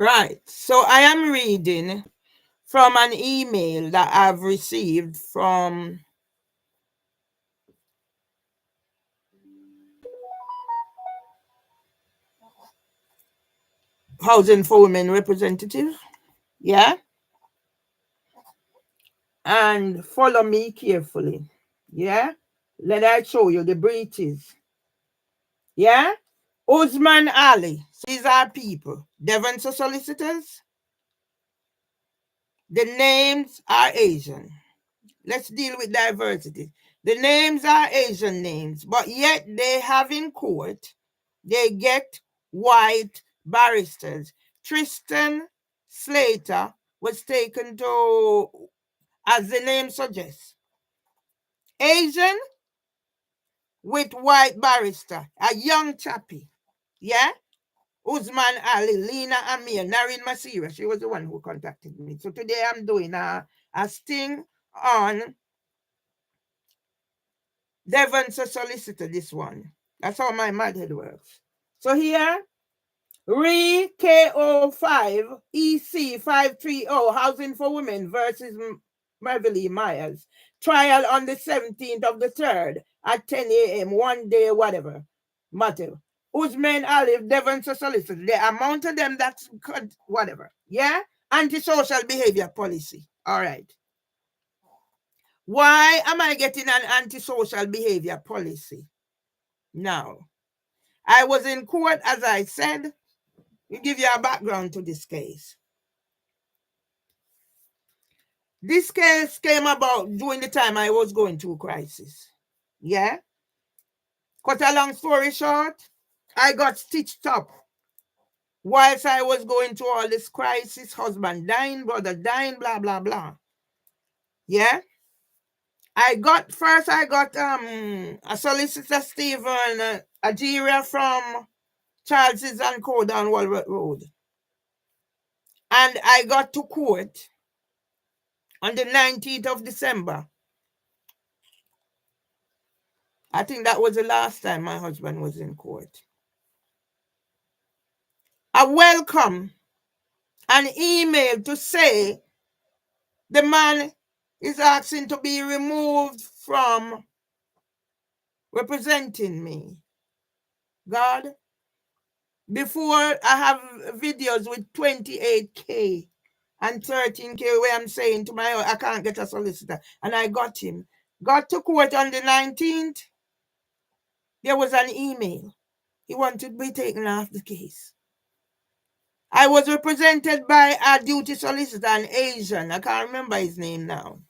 Right. So I am reading from an email that I've received from Housing for Women representative. Yeah. And follow me carefully. Yeah. Let I show you the breaches. Yeah. Usman Ali. These are people. Devon solicitors. The names are Asian. Let's deal with diversity. The names are Asian names, but yet they have in court, they get white barristers. Tristan Slater was taken to, as the name suggests, Asian with white barrister, a young chappie. Yeah? Usman Ali, Lena Amir, Narin Masira. She was the one who contacted me. So today I'm doing a sting on Devon's a solicitor, this one. That's how my mad works. So here, Re KO5 EC 530 Housing for Women versus Merville Myers. Trial on the 17th of the 3rd at 10 a.m. One day, whatever. Matter. Usman Olive, Devon's a solicitor. The amount of them that's whatever. Yeah? Antisocial behavior policy. All right. Why am I getting an antisocial behavior policy? Now, I was in court, as I said. We give you a background to this case. This case came about during the time I was going through crisis. Yeah? Cut a long story short, I got stitched up. Whilst I was going through all this crisis, husband dying, brother dying, blah, blah, blah. Yeah? I got a solicitor, Stephen Ajiria from Charles's and Code on Walworth Road. And I got to court on the 19th of December. I think that was the last time my husband was in court. I welcome an email to say the man is asking to be removed from representing me. God, before I have videos with 28K and 13K where I'm saying to my, I can't get a solicitor. And I got him. Got to court on the 19th. There was an email. He wanted to be taken off the case. I was represented by a duty solicitor, an Asian, I can't remember his name now,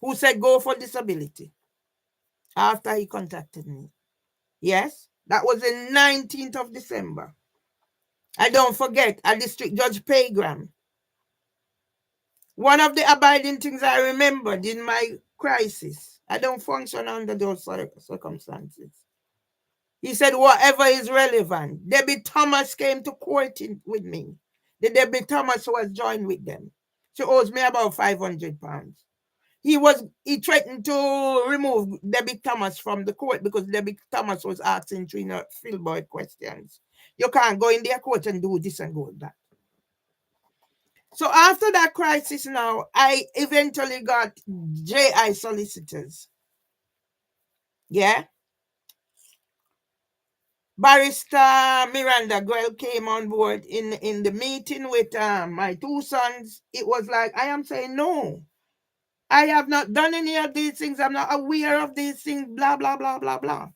who said go for disability after he contacted me. Yes, that was the 19th of December. I don't forget, a district judge Pagram. One of the abiding things I remembered in my crisis, I don't function under those circumstances. He said, whatever is relevant. Debbie Thomas came to court with me. The Debbie Thomas was joined with them. She owes me about £500. He threatened to remove Debbie Thomas from the court because Debbie Thomas was asking Trina Philboyd questions. You can't go in their court and do this and go that. So after that crisis now, I eventually got JI solicitors. Yeah. Barrister Miranda Grell came on board in the meeting with my two sons. It was like, I am saying, no, I have not done any of these things. I'm not aware of these things, blah, blah, blah, blah, blah.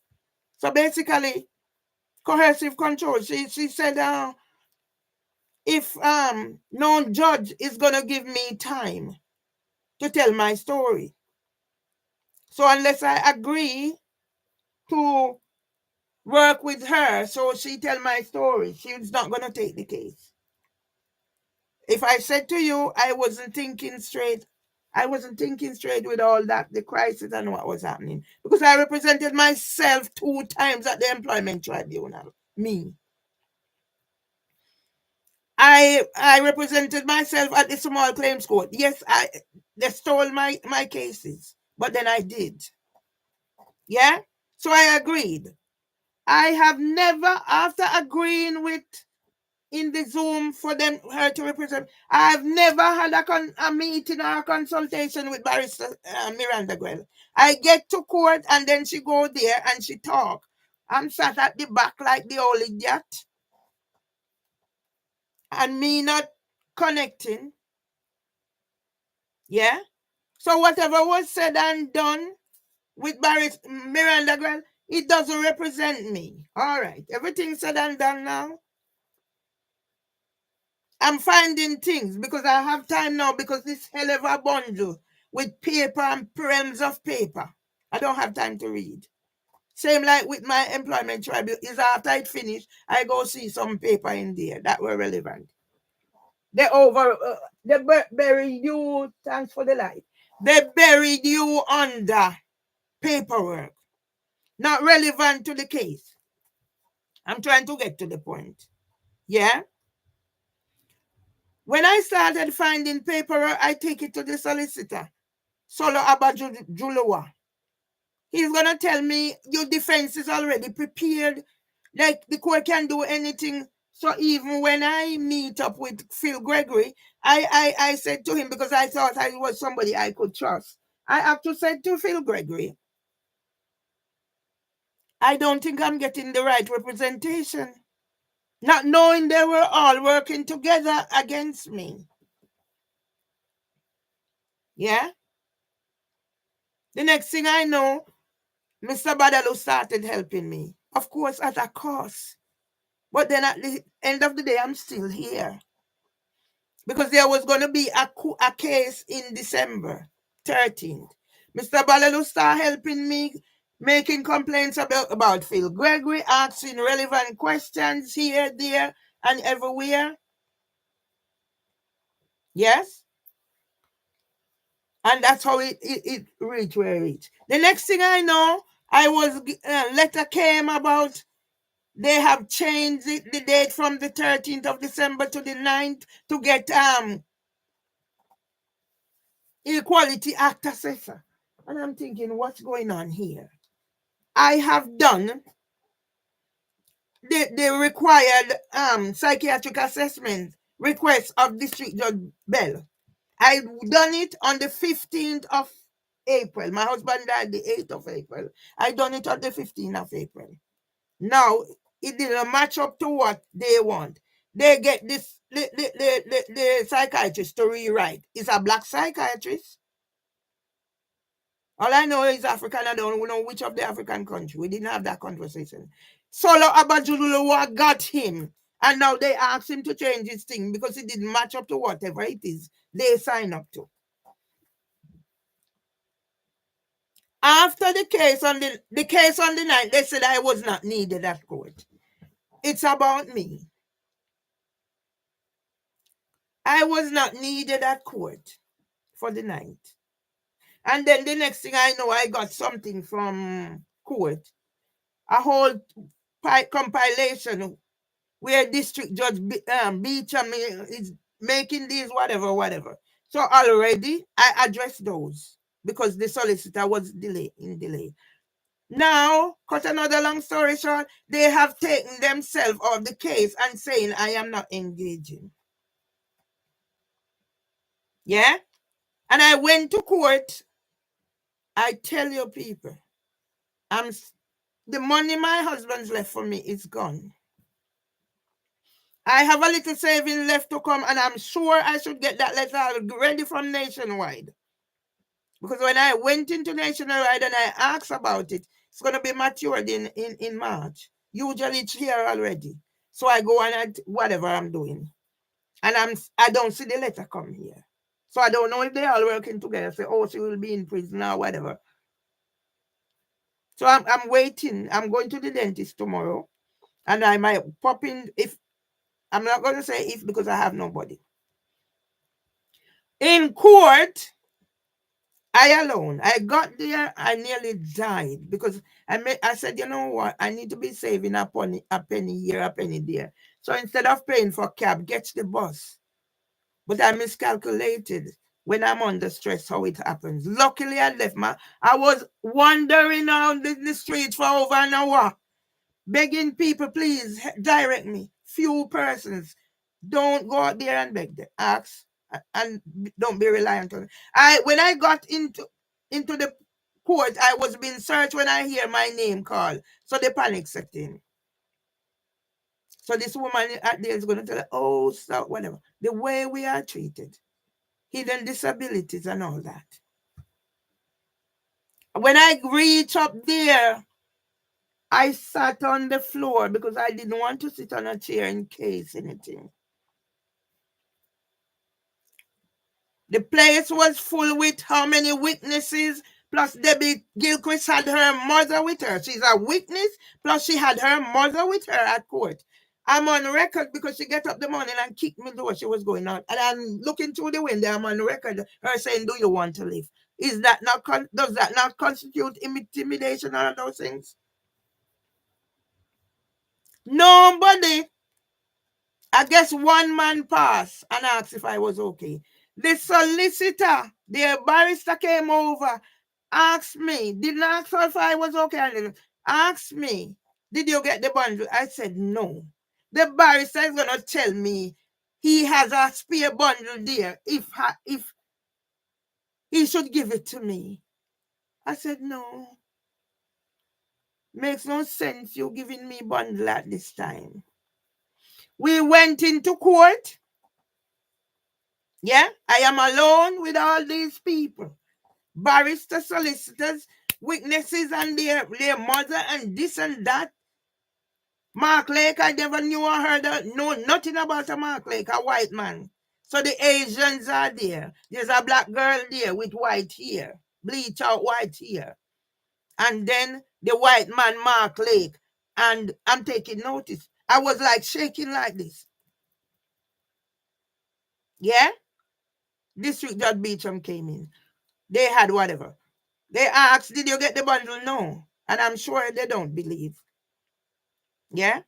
So basically, coercive control. She said, if no judge is going to give me time to tell my story. So unless I agree to work with her so she tell my story, she's not going to take the case. If I said to you, I wasn't thinking straight with all that, the crisis and what was happening. Because I represented myself 2 times at the employment tribunal. Me. I represented myself at the small claims court. Yes, they stole my cases. But then I did. Yeah? So I agreed. I have never, after agreeing with in the Zoom for her to represent. I've never had a meeting or a consultation with Barrister Miranda Gwell. I get to court and then she go there and she talk. I'm sat at the back like the old idiot. And me not connecting. Yeah? So whatever was said and done with Barrister Miranda Gwell, it doesn't represent me. All right. Everything said and done now. I'm finding things because I have time now because this hell of a bundle with paper and realms of paper. I don't have time to read. Same like with my employment tribunal. Is after it finished, I go see some paper in there that were relevant. They buried you. Thanks for the light. They buried you under paperwork, not relevant to the case. I'm trying to get to the point. Yeah. When I started finding paperwork, I take it to the solicitor, Solo Abajuluwa. He's going to tell me your defense is already prepared. Like the court can do anything. So even when I meet up with Phil Gregory, I said to him, because I thought I was somebody I could trust, I have to say to Phil Gregory, I don't think I'm getting the right representation. Not knowing they were all working together against me. Yeah? The next thing I know, Mr. Badalu started helping me. Of course, at a cost. But then at the end of the day, I'm still here. Because there was going to be a case in December 13th. Mr. Badalu started helping me, making complaints about Phil Gregory, asking relevant questions here, there, and everywhere. Yes? And that's how it reached where it reached. The next thing I know, letter came about they have changed the date from the 13th of December to the 9th to get Equality Act assessor. And I'm thinking, what's going on here? I have done the required psychiatric assessment request of District Judge Bell. I done it on the 15th of April. My husband died the 8th of April. I done it on the 15th of April. Now, it didn't match up to what they want. They get the psychiatrist to rewrite. It's a black psychiatrist. All I know is African. I don't know which of the African country. We didn't have that conversation. Solo Abajuluwa got him. And now they asked him to change his thing because it didn't match up to whatever it is they sign up to. After the case on the 9th, they said I was not needed at court. It's about me. I was not needed at court for the 9th. And then the next thing I know, I got something from court. A whole compilation where District Judge Beecham is making these whatever. So already I addressed those because the solicitor was in delay. Now, cut another long story short, they have taken themselves off the case and saying I am not engaging. Yeah? And I went to court. I tell you people, the money my husband's left for me is gone. I have a little saving left to come, and I'm sure I should get that letter ready from Nationwide. Because when I went into Nationwide and I asked about it, it's going to be matured in March. Usually it's here already. So I go and whatever I'm doing. And I don't see the letter come here. So I don't know if they're all working together. Say, oh, she will be in prison or whatever. So I'm waiting. I'm going to the dentist tomorrow. And I might pop in if I'm not going to say if because I have nobody. In court, I alone. I got there, I nearly died because I said, you know what? I need to be saving a penny here, a penny there. So instead of paying for cab, get the bus. But I miscalculated when I'm under stress how it happens. Luckily, I was wandering around the street for over an hour, begging people, please direct me. Few persons. Don't go out there and beg them. Ask and don't be reliant on it. When I got into the court, I was being searched when I hear my name called. So the panic set in. So this woman out there is going to tell her, oh, so whatever. The way we are treated, hidden disabilities and all that. When I reach up there, I sat on the floor because I didn't want to sit on a chair in case anything. The place was full with how many witnesses? Plus, Debbie Gilchrist had her mother with her. She's a witness, plus she had her mother with her at court. I'm on record because she get up the morning and kicked me door. She was going out. And I'm looking through the window. I'm on record, her saying, do you want to leave? Is that not, does that not constitute intimidation or those things? Nobody. I guess one man passed and asked if I was okay. The solicitor, the barrister came over, asked me, didn't ask her if I was okay, asked me, did you get the bundle? I said no. The barrister is going to tell me he has a spare bundle there if he should give it to me. I said no. Makes no sense you giving me bundle at this time. We went into court. Yeah, I am alone with all these people. Barristers, solicitors, witnesses and their mother and this and that. Mark Lake, I never knew or heard know nothing about a Mark Lake, a white man. So the Asians are there. There's a black girl there with white hair, bleach out white hair. And then the white man, Mark Lake. And I'm taking notice. I was like shaking like this. Yeah? District Judge Beecham came in. They had whatever. They asked, did you get the bundle? No. And I'm sure they don't believe. Yeah?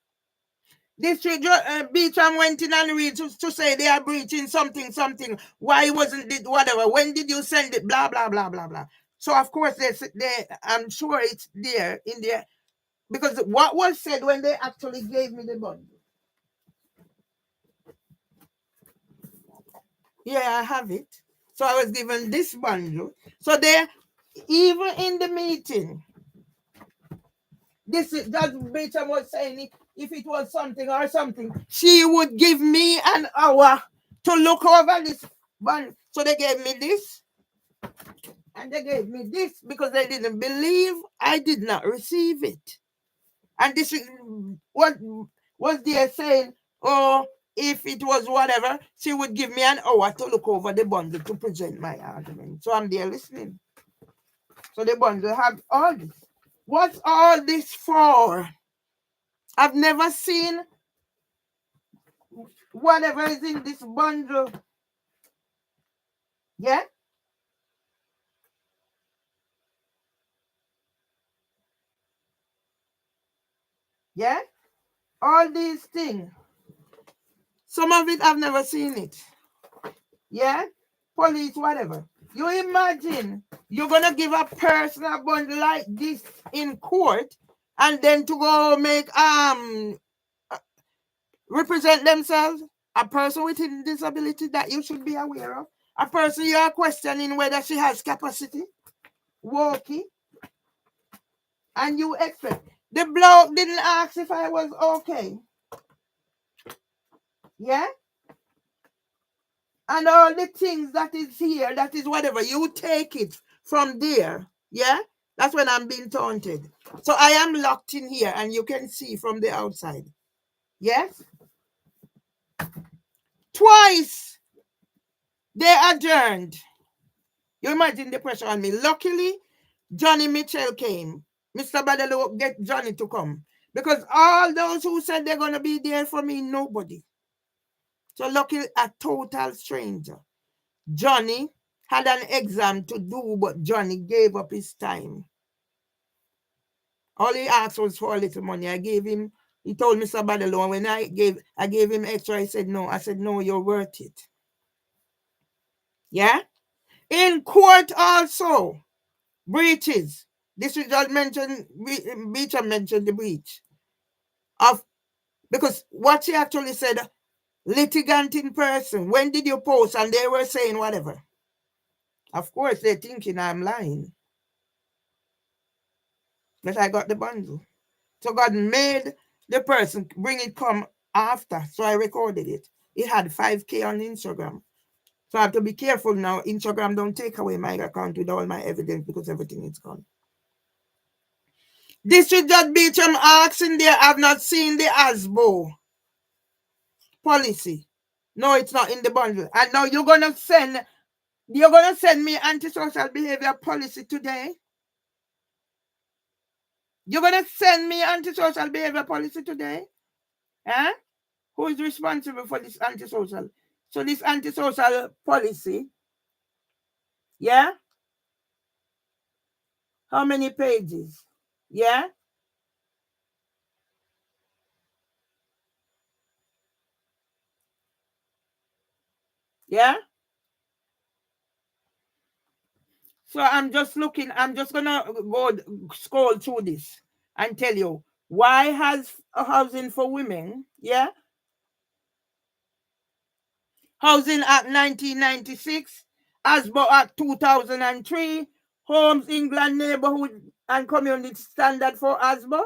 District Beecham went in and read to say they are breaching something. Why wasn't it whatever? When did you send it? Blah, blah, blah, blah, blah. So, of course, I'm sure it's there in there. Because what was said when they actually gave me the bundle? Yeah, I have it. So I was given this bundle. So there, even in the meeting, this is Judge Beecham was saying if it was something or something, she would give me an hour to look over this bundle. So they gave me this and they gave me this because they didn't believe I did not receive it. And this is what was there saying, oh, if it was whatever, she would give me an hour to look over the bundle to present my argument. So I'm there listening. So the bundle have all this. What's all this for? I've never seen whatever is in this bundle. Yeah? Yeah? All these things. Some of it I've never seen it. Yeah? Police, whatever. You imagine you're gonna give a person a bundle like this in court and then to go make represent themselves, a person with a disability that you should be aware of, a person you are questioning whether she has capacity, walking, and you expect. The bloke didn't ask if I was okay. Yeah? And all the things that is here, that is whatever, you take it from there. Yeah? That's when I'm being taunted. So I am locked in here and you can see from the outside. Yes? Twice they adjourned. You imagine the pressure on me. Luckily, Johnny Mitchell came. Mr. Badalo get Johnny to come. Because all those who said they're going to be there for me, nobody. So luckily, a total stranger. Johnny had an exam to do, but Johnny gave up his time. All he asked was for a little money. I gave him, he told Mr. Badalo, when I gave him extra, he said no. I said, no, you're worth it. Yeah? In court also, breaches. District Judge mentioned, Beecham mentioned the breach of, because what she actually said, litigant in person. When did you post? And they were saying whatever. Of course, they're thinking I'm lying. But I got the bundle. So God made the person bring it come after. So I recorded it. It had 5K on Instagram. So I have to be careful now. Instagram don't take away my account with all my evidence because everything is gone. District Judge Beecham asking there, I've not seen the ASBO policy. No, it's not in the bundle. And now you're gonna send me antisocial behavior policy today. You're gonna send me antisocial behavior policy today? Huh? Who is responsible for this antisocial? So this antisocial policy, yeah? How many pages? Yeah? Yeah? So I'm just gonna go scroll through this and tell you why has housing for women, yeah? Housing Act 1996, ASBO Act 2003, Homes England Neighborhood and Community Standard for ASBO.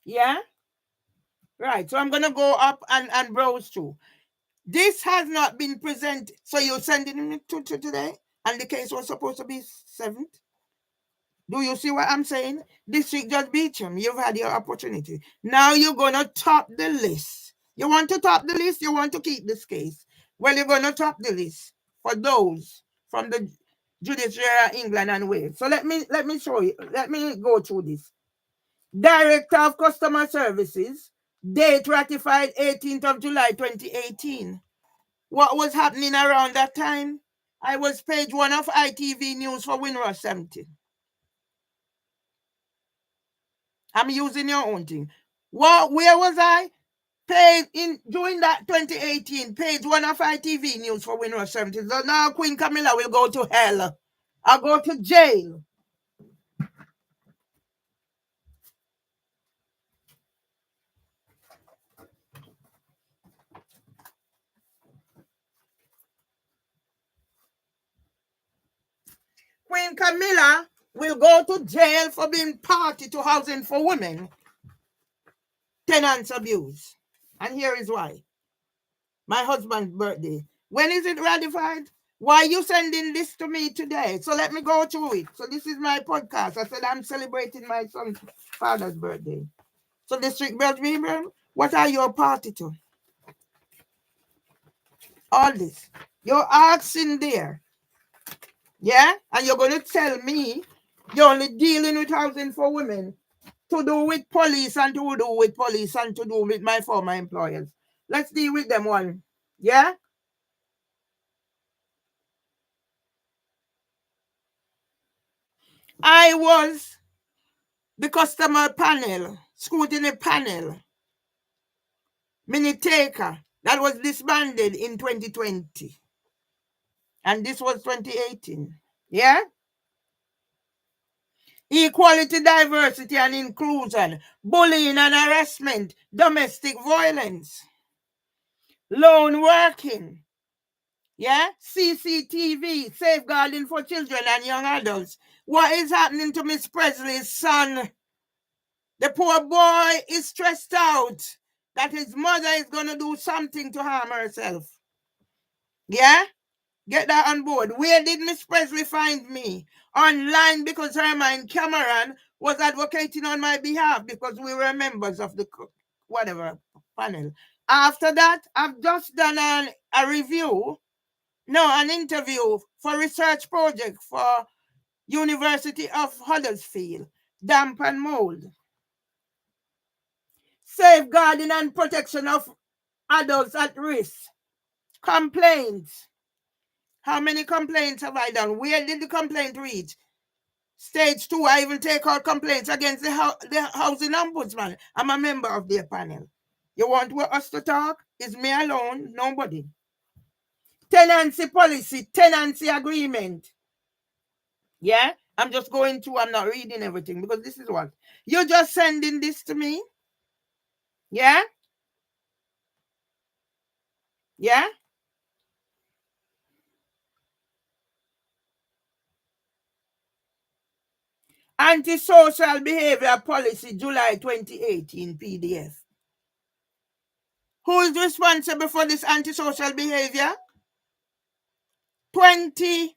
Yeah? Right. So I'm gonna go up and browse through. This has not been presented. So you're sending it to today? And the case was supposed to be 7th? Do you see what I'm saying? District Judge Beecham, you've had your opportunity. Now you're going to top the list. You want to top the list? You want to keep this case? Well, you're going to top the list for those from the Judiciary England and Wales. So let me show you. Let me go through this. Director of Customer Services, date ratified 18th of July 2018. What was happening around that time? I was page 1 of ITV News for Windrush 70. I'm using your own thing. Where was I? During that 2018, page 1 of ITV News for Windrush 70. So now Queen Camilla will go to hell. I'll go to jail. Queen Camilla will go to jail for being party to housing for women. Tenants abuse. And here is why. My husband's birthday. When is it ratified? Why are you sending this to me today? So let me go through it. So this is my podcast. I said I'm celebrating my son's father's birthday. So District Judge Beecham, what are you a party to? All this. You're asking there. Yeah? And you're going to tell me you're only dealing with housing for women to do with police and to do with police and to do with my former employers. Let's deal with them one. Yeah? I was the customer panel, scrutiny panel, minute taker that was disbanded in 2020. And this was 2018. Yeah? Equality, diversity, and inclusion, bullying and harassment, domestic violence, lone working, yeah, CCTV, safeguarding for children and young adults. What is happening to Miss Presley's son? The poor boy is stressed out that his mother is going to do something to harm herself. Yeah? Get that on board. Where did Miss Presley find me? Online, because Hermione Cameron was advocating on my behalf because we were members of the whatever panel. After that, I've just done an interview for research project for University of Huddersfield, damp and mold. Safeguarding and protection of adults at risk. Complaints. How many complaints have I done? Where did the complaint reach? Stage 2, I even take out complaints against the housing ombudsman. I'm a member of their panel. You want us to talk? It's me alone, nobody. Tenancy policy, tenancy agreement. Yeah? I'm just going through, I'm not reading everything because this is what. You're just sending this to me? Yeah? Yeah? Antisocial Behavior Policy, July 2018 PDF. Who is responsible for this antisocial behavior? 20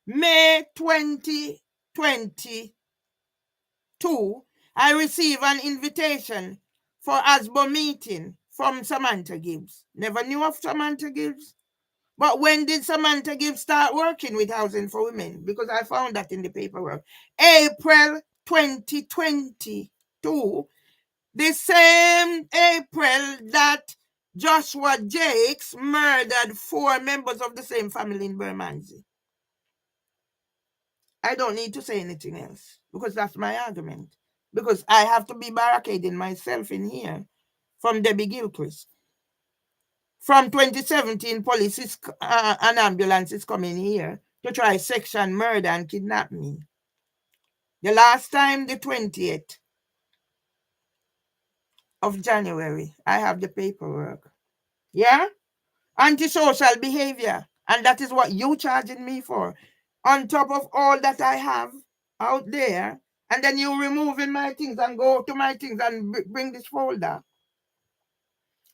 May 2022, I received an invitation for ASBO meeting from Samantha Gibbs. Never knew of Samantha Gibbs. But when did Samantha Gibbs start working with Housing for Women? Because I found that in the paperwork. April 2022, the same April that Joshua Jakes murdered 4 members of the same family in Bermondsey. I don't need to say anything else because that's my argument. Because I have to be barricading myself in here from Debbie Gilchrist. From 2017, police is, an ambulance is coming here to try section murder and kidnap me. The last time, the 20th of January, I have the paperwork. Yeah? Antisocial behavior. And that is what you charging me for. On top of all that I have out there, and then you removing my things and go to my things and bring this folder.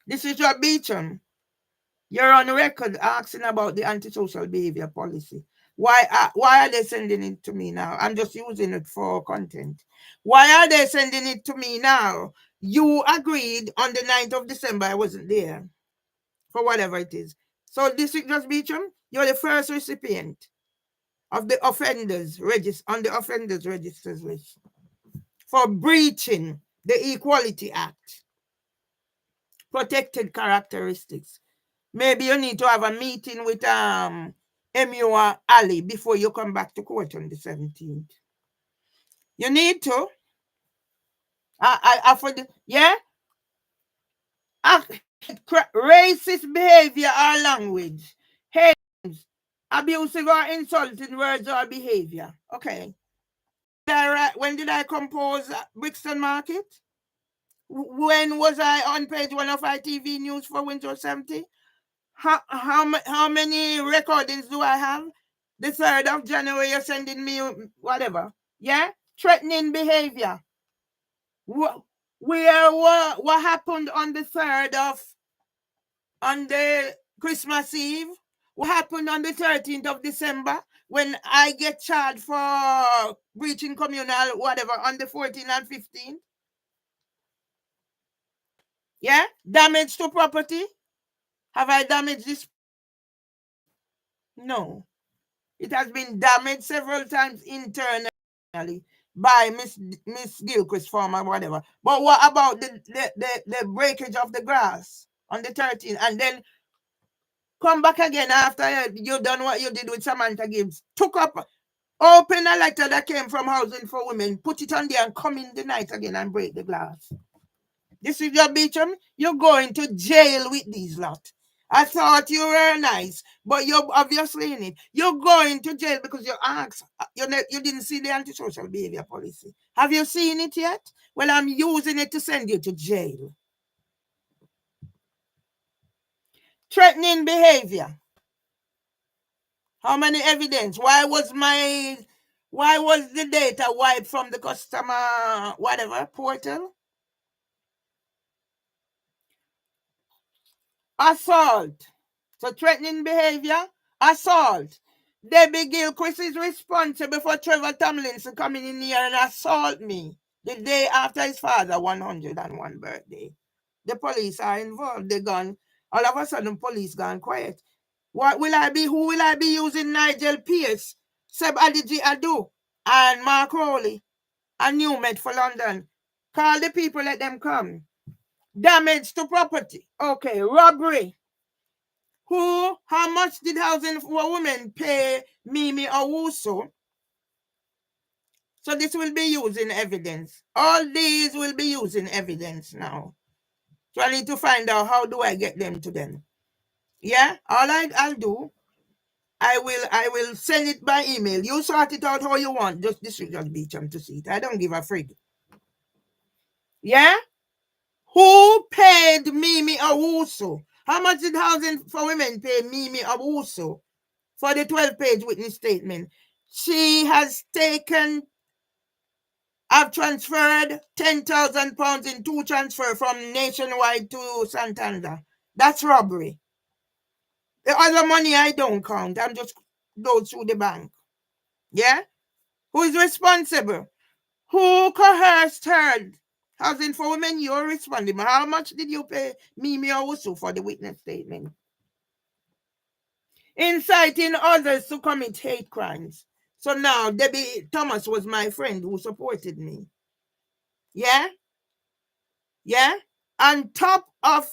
This is your Beecham. You're on record asking about the antisocial behavior policy. Why are they sending it to me now? I'm just using it for content. Why are they sending it to me now? You agreed on the 9th of December. I wasn't there for whatever it is. So District Judge Beecham, you're the first recipient of the offenders on the offenders registers list for breaching the Equality Act. Protected characteristics. Maybe you need to have a meeting with Emua Ali before you come back to court on the 17th. You need to. Yeah? Racist behavior or language. Hate, abusive or insulting words or behavior. Okay. When did I compose Brixton Market? When was I on page 1 of ITV News for Winter 70? How many recordings do I have? The 3rd of January, you're sending me whatever. Yeah? Threatening behavior. What happened on the 3rd on the Christmas Eve? What happened on the 13th of December when I get charged for breaching communal whatever on the 14th and 15th? Yeah? Damage to property? Have I damaged this? No. It has been damaged several times internally by Miss Gilchrist farm or whatever. But what about the breakage of the grass on the 13th? And then come back again after you done what you did with Samantha Gibbs. Open a letter that came from Housing for Women, put it on there and come in the night again and break the glass. This is your Beecham. You're going to jail with these lot. I thought you were nice, but you're obviously in it. You're going to jail because you asked. You didn't see the antisocial behavior policy. Have you seen it yet? Well, I'm using it to send you to jail. Threatening behavior. How many evidence? Why was the data wiped from the customer whatever portal? Assault. So threatening behavior, assault. Debbie Gilchrist is responsible for Trevor Tomlinson coming in here and assault me the day after his father's 101 birthday. The police are involved. They gone. All of a sudden, police gone quiet. What will I be? Who will I be using? Nigel Pierce, Seb Adiji Adu, and Mark Rowley, and Newmet for London. Call the people, let them come. Damage to property. Okay, robbery. How much did Housing for Women pay Mimi Owusu? So this will be used in evidence. All these will be used in evidence now. So I need to find out how do I get them to them. Yeah, I'll do. I will send it by email. You sort it out how you want. Just District Judge Beecham to see it. I don't give a frig. Yeah? Who paid Mimi Awusu? How much did Housing for Women pay Mimi Awusu for the 12-page witness statement? She has taken, I've transferred £10,000 in 2 transfers from Nationwide to Santander. That's robbery. The other money I don't count. I'm just those through the bank. Yeah? Who is responsible? Who coerced her? Housing for Women, you're responding. How much did you pay Mimi Owusu for the witness statement? Inciting others to commit hate crimes. So now Debbie Thomas was my friend who supported me. Yeah? Yeah? On top of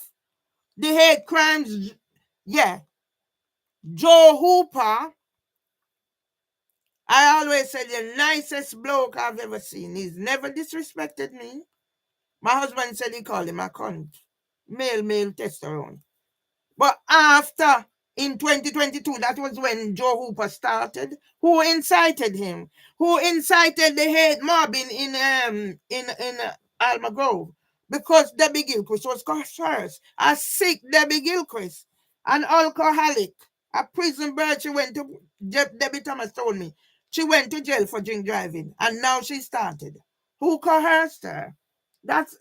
the hate crimes, yeah. Joe Hooper, I always said the nicest bloke I've ever seen. He's never disrespected me. My husband said he called him a cunt. Male testosterone. But after, in 2022, that was when Joe Hooper started. Who incited him? Who incited the hate mobbing in Alma Grove? Because Debbie Gilchrist was cursed. A sick Debbie Gilchrist, an alcoholic, a prison bird. She went to, Debbie Thomas told me, she went to jail for drink driving, and now she started. Who coerced her? That's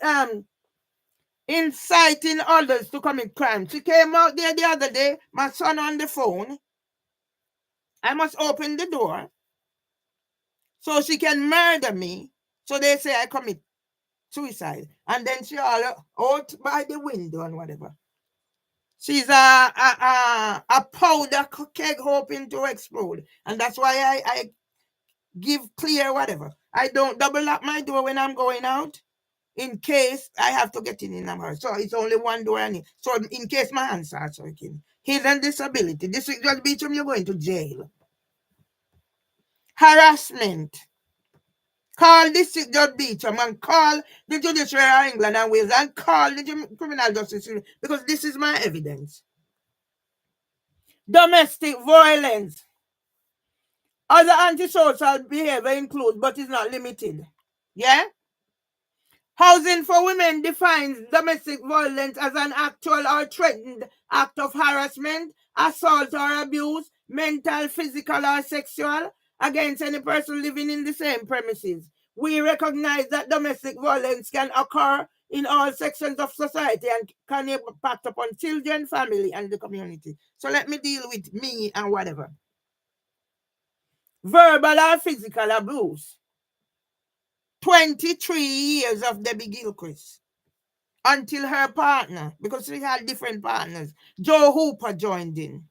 inciting others to commit crime. She came out there the other day, my son on the phone. I must open the door so she can murder me. So they say I commit suicide. And then she all out by the window and whatever. She's a powder keg hoping to explode. And that's why I give clear whatever. I don't double lock my door when I'm going out, in case I have to get in a house. So it's only one door I need. So in case my hands start working. Hidden disability. District Judge Beecham, you're going to jail. Harassment. Call District Judge Beecham and call the Judiciary of England and Wales and call the Criminal Justice Unit, because this is my evidence. Domestic violence. Other antisocial behavior include, but is not limited. Yeah? Housing for Women defines domestic violence as an actual or threatened act of harassment, assault or abuse, mental, physical or sexual, against any person living in the same premises. We recognize that domestic violence can occur in all sections of society and can impact upon children, family, and the community. So let me deal with me and whatever. Verbal or physical abuse. 23 years of Debbie Gilchrist. Until her partner, because she had different partners, Joe Hooper joined in.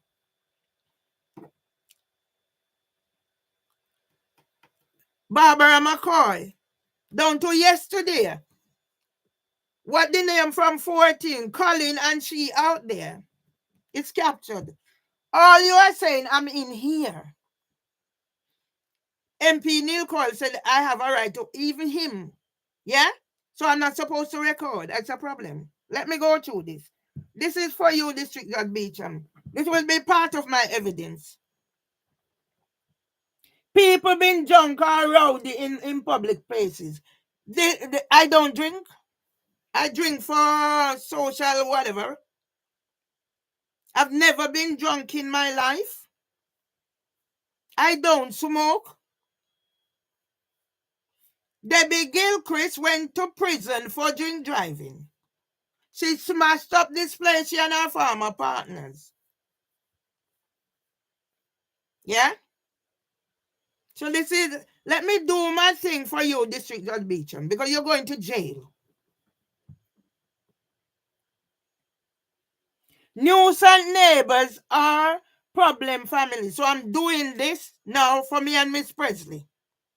Barbara McCoy, down to yesterday. What the name from 14? Colin and she out there. It's captured. All you are saying, I'm in here. MP Neil Coyle said I have a right to even him. Yeah? So I'm not supposed to record. That's a problem. Let me go through this. This is for you, District Judge Beecham. This will be part of my evidence. People being drunk or rowdy in public places. I don't drink. I drink for social whatever. I've never been drunk in my life. I don't smoke. Debbie Gilchrist went to prison for drink driving. She smashed up this place, she and her former partners. Yeah? So this is, let me do my thing for you, District Judge Beecham, because you're going to jail. Nuisance neighbors are problem families. So I'm doing this now for me and Miss Presley,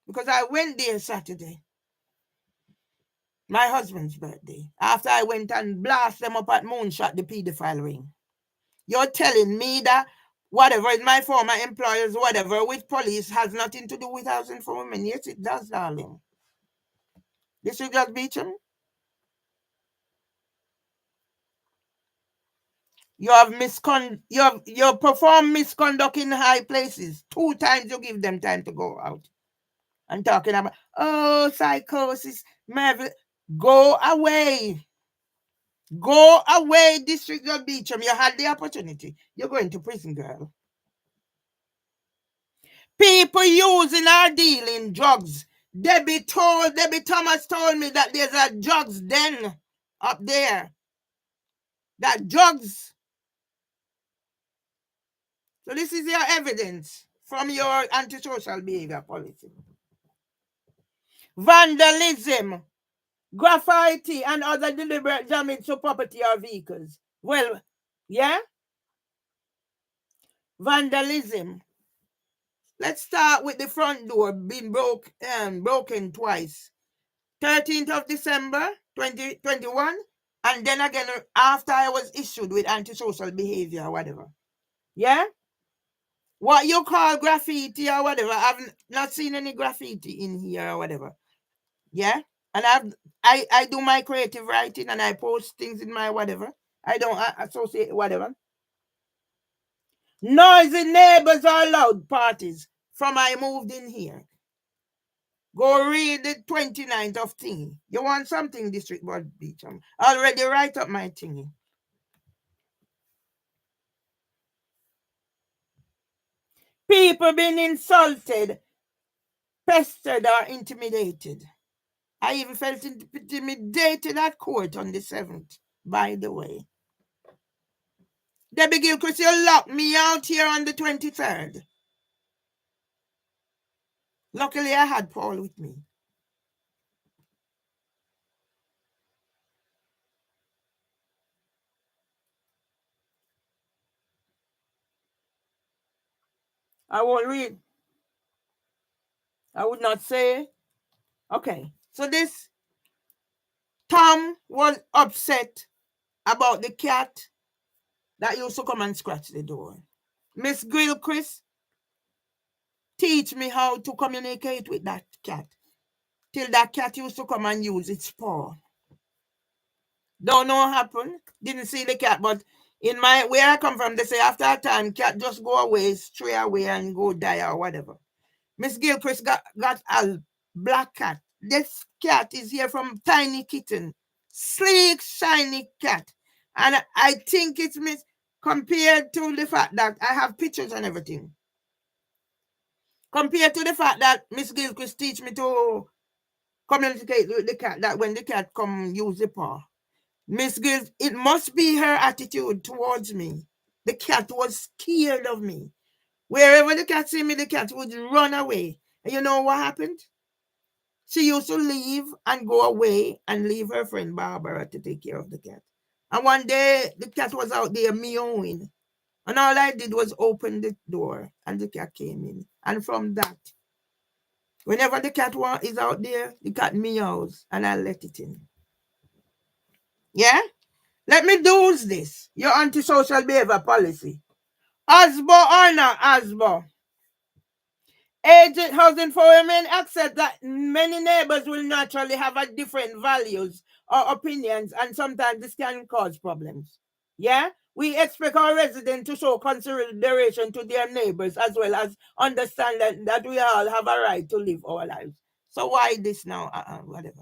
because I went there Saturday, my husband's birthday, after I went and blast them up at Moonshot, the pedophile ring. You're telling me that whatever is my former employers, whatever with police has nothing to do with Housing for Women? Yes, it does, darling. This is just Beecham. You have you perform misconduct in high places. 2 times you give them time to go out. And talking about, oh, psychosis, marvelous. Go away. Go away, District of Beecham. You had the opportunity. You're going to prison, girl. People using or dealing drugs. Debbie Thomas told me that there's a drugs den up there. That drugs. So this is your evidence from your antisocial behavior policy. Vandalism, graffiti, and other deliberate damage to property or vehicles. Well, yeah? Vandalism. Let's start with the front door being broken twice. 13th of December 2021, and then again after I was issued with antisocial behavior or whatever. Yeah? What you call graffiti or whatever, I've not seen any graffiti in here or whatever. Yeah? And I do my creative writing and I post things in my whatever. I don't associate whatever. Noisy neighbors or loud parties from I moved in here. Go read the 29th of thingy. You want something, District Board Beecham? Already write up my thingy. People being insulted, pestered, or intimidated. I even felt intimidated at court on the 7th, by the way. Debbie Gilchrist, you locked me out here on the 23rd. Luckily, I had Paul with me. I won't read. I would not say. Okay. So this Tom was upset about the cat that used to come and scratch the door. Miss Gilchrist teach me how to communicate with that cat. Till that cat used to come and use its paw. Don't know what happened. Didn't see the cat, but in my where I come from, they say after a time, cat just go away, stray away, and go die or whatever. Miss Gilchrist got a black cat. This cat is here from tiny kitten, sleek, shiny cat, and I think it's miss compared to the fact that I have pictures and everything. Compared to the fact that Miss Gilchrist teach me to communicate with the cat, that when the cat come use the paw. Miss Gilchrist, it must be her attitude towards me. The cat was scared of me. Wherever the cat see me, the cat would run away. And you know what happened? She used to leave and go away and leave her friend Barbara to take care of the cat. And one day, the cat was out there meowing. And all I did was open the door and the cat came in. And from that, whenever the cat is out there, the cat meows and I let it in. Yeah? Let me do this. Your antisocial behavior policy. Asbo or not Asbo? Agent housing for women accept that many neighbors will naturally have a different values or opinions, and sometimes this can cause problems. Yeah? We expect our residents to show consideration to their neighbors as well as understand that we all have a right to live our lives. So why this now? Whatever.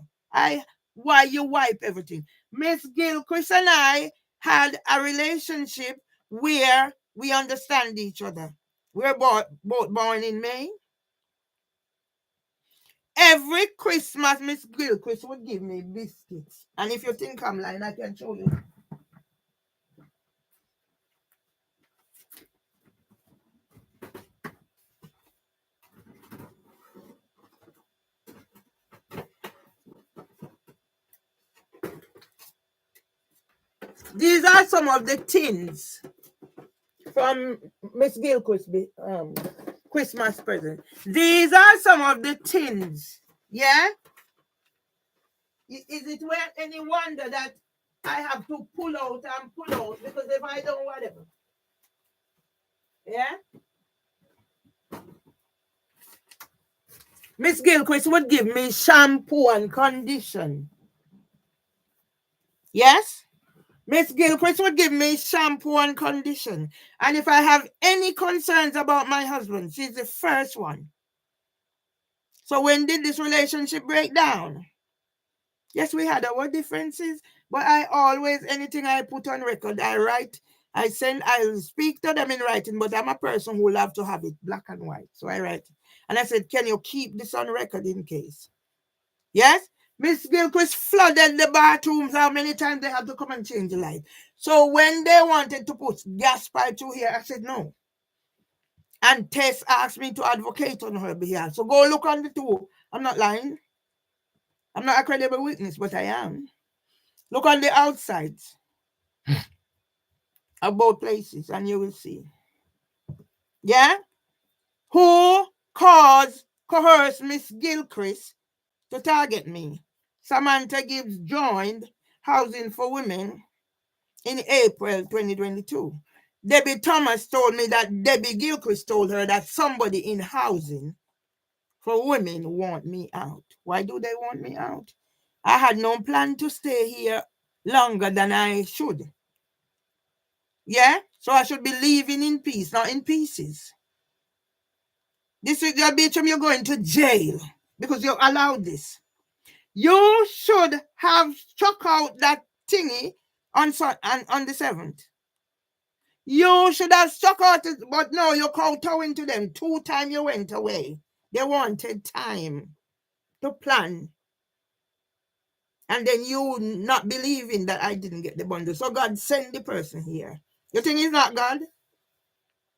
Why you wipe everything? Miss Gilchrist and I had a relationship where we understand each other. We're both born in May. Every Christmas, Miss Gilchrist would give me biscuits. And if you think I'm lying, I can show you. These are some of the tins from Miss Gilchrist's Christmas present. These are some of the tins. Yeah? Is it any wonder that I have to pull out and pull out? Because if I don't, whatever. Yeah? Miss Gilchrist would give me shampoo and condition. Yes? Miss Gilchrist would give me shampoo and condition. And if I have any concerns about my husband, she's the first one. So when did this relationship break down? Yes, we had our differences, but I always, anything I put on record, I write, I send, I'll speak to them in writing, but I'm a person who love to have it black and white. So I write it. And I said, can you keep this on record in case? Yes? Miss Gilchrist flooded the bathrooms. How many times they had to come and change the light? So when they wanted to put gas pipe through here, I said no. And Tess asked me to advocate on her behalf. So go look on the two. I'm not lying. I'm not a credible witness, but I am. Look on the outsides of both places and you will see. Yeah? Who caused, coerced Miss Gilchrist to target me? Samantha Gibbs joined Housing for Women in April 2022. Debbie Thomas told me that Debbie Gilchrist told her that somebody in Housing for Women want me out. Why do they want me out? I had no plan to stay here longer than I should. Yeah? So I should be leaving in peace, not in pieces. This is your bitch, you're going to jail because you allowed this. You should have struck out that thingy on the 7th. You should have struck out it, but no, you kowtowing to them. 2 times you went away. They wanted time to plan. And then you not believing that I didn't get the bundle. So God sent the person here. You think it's not God?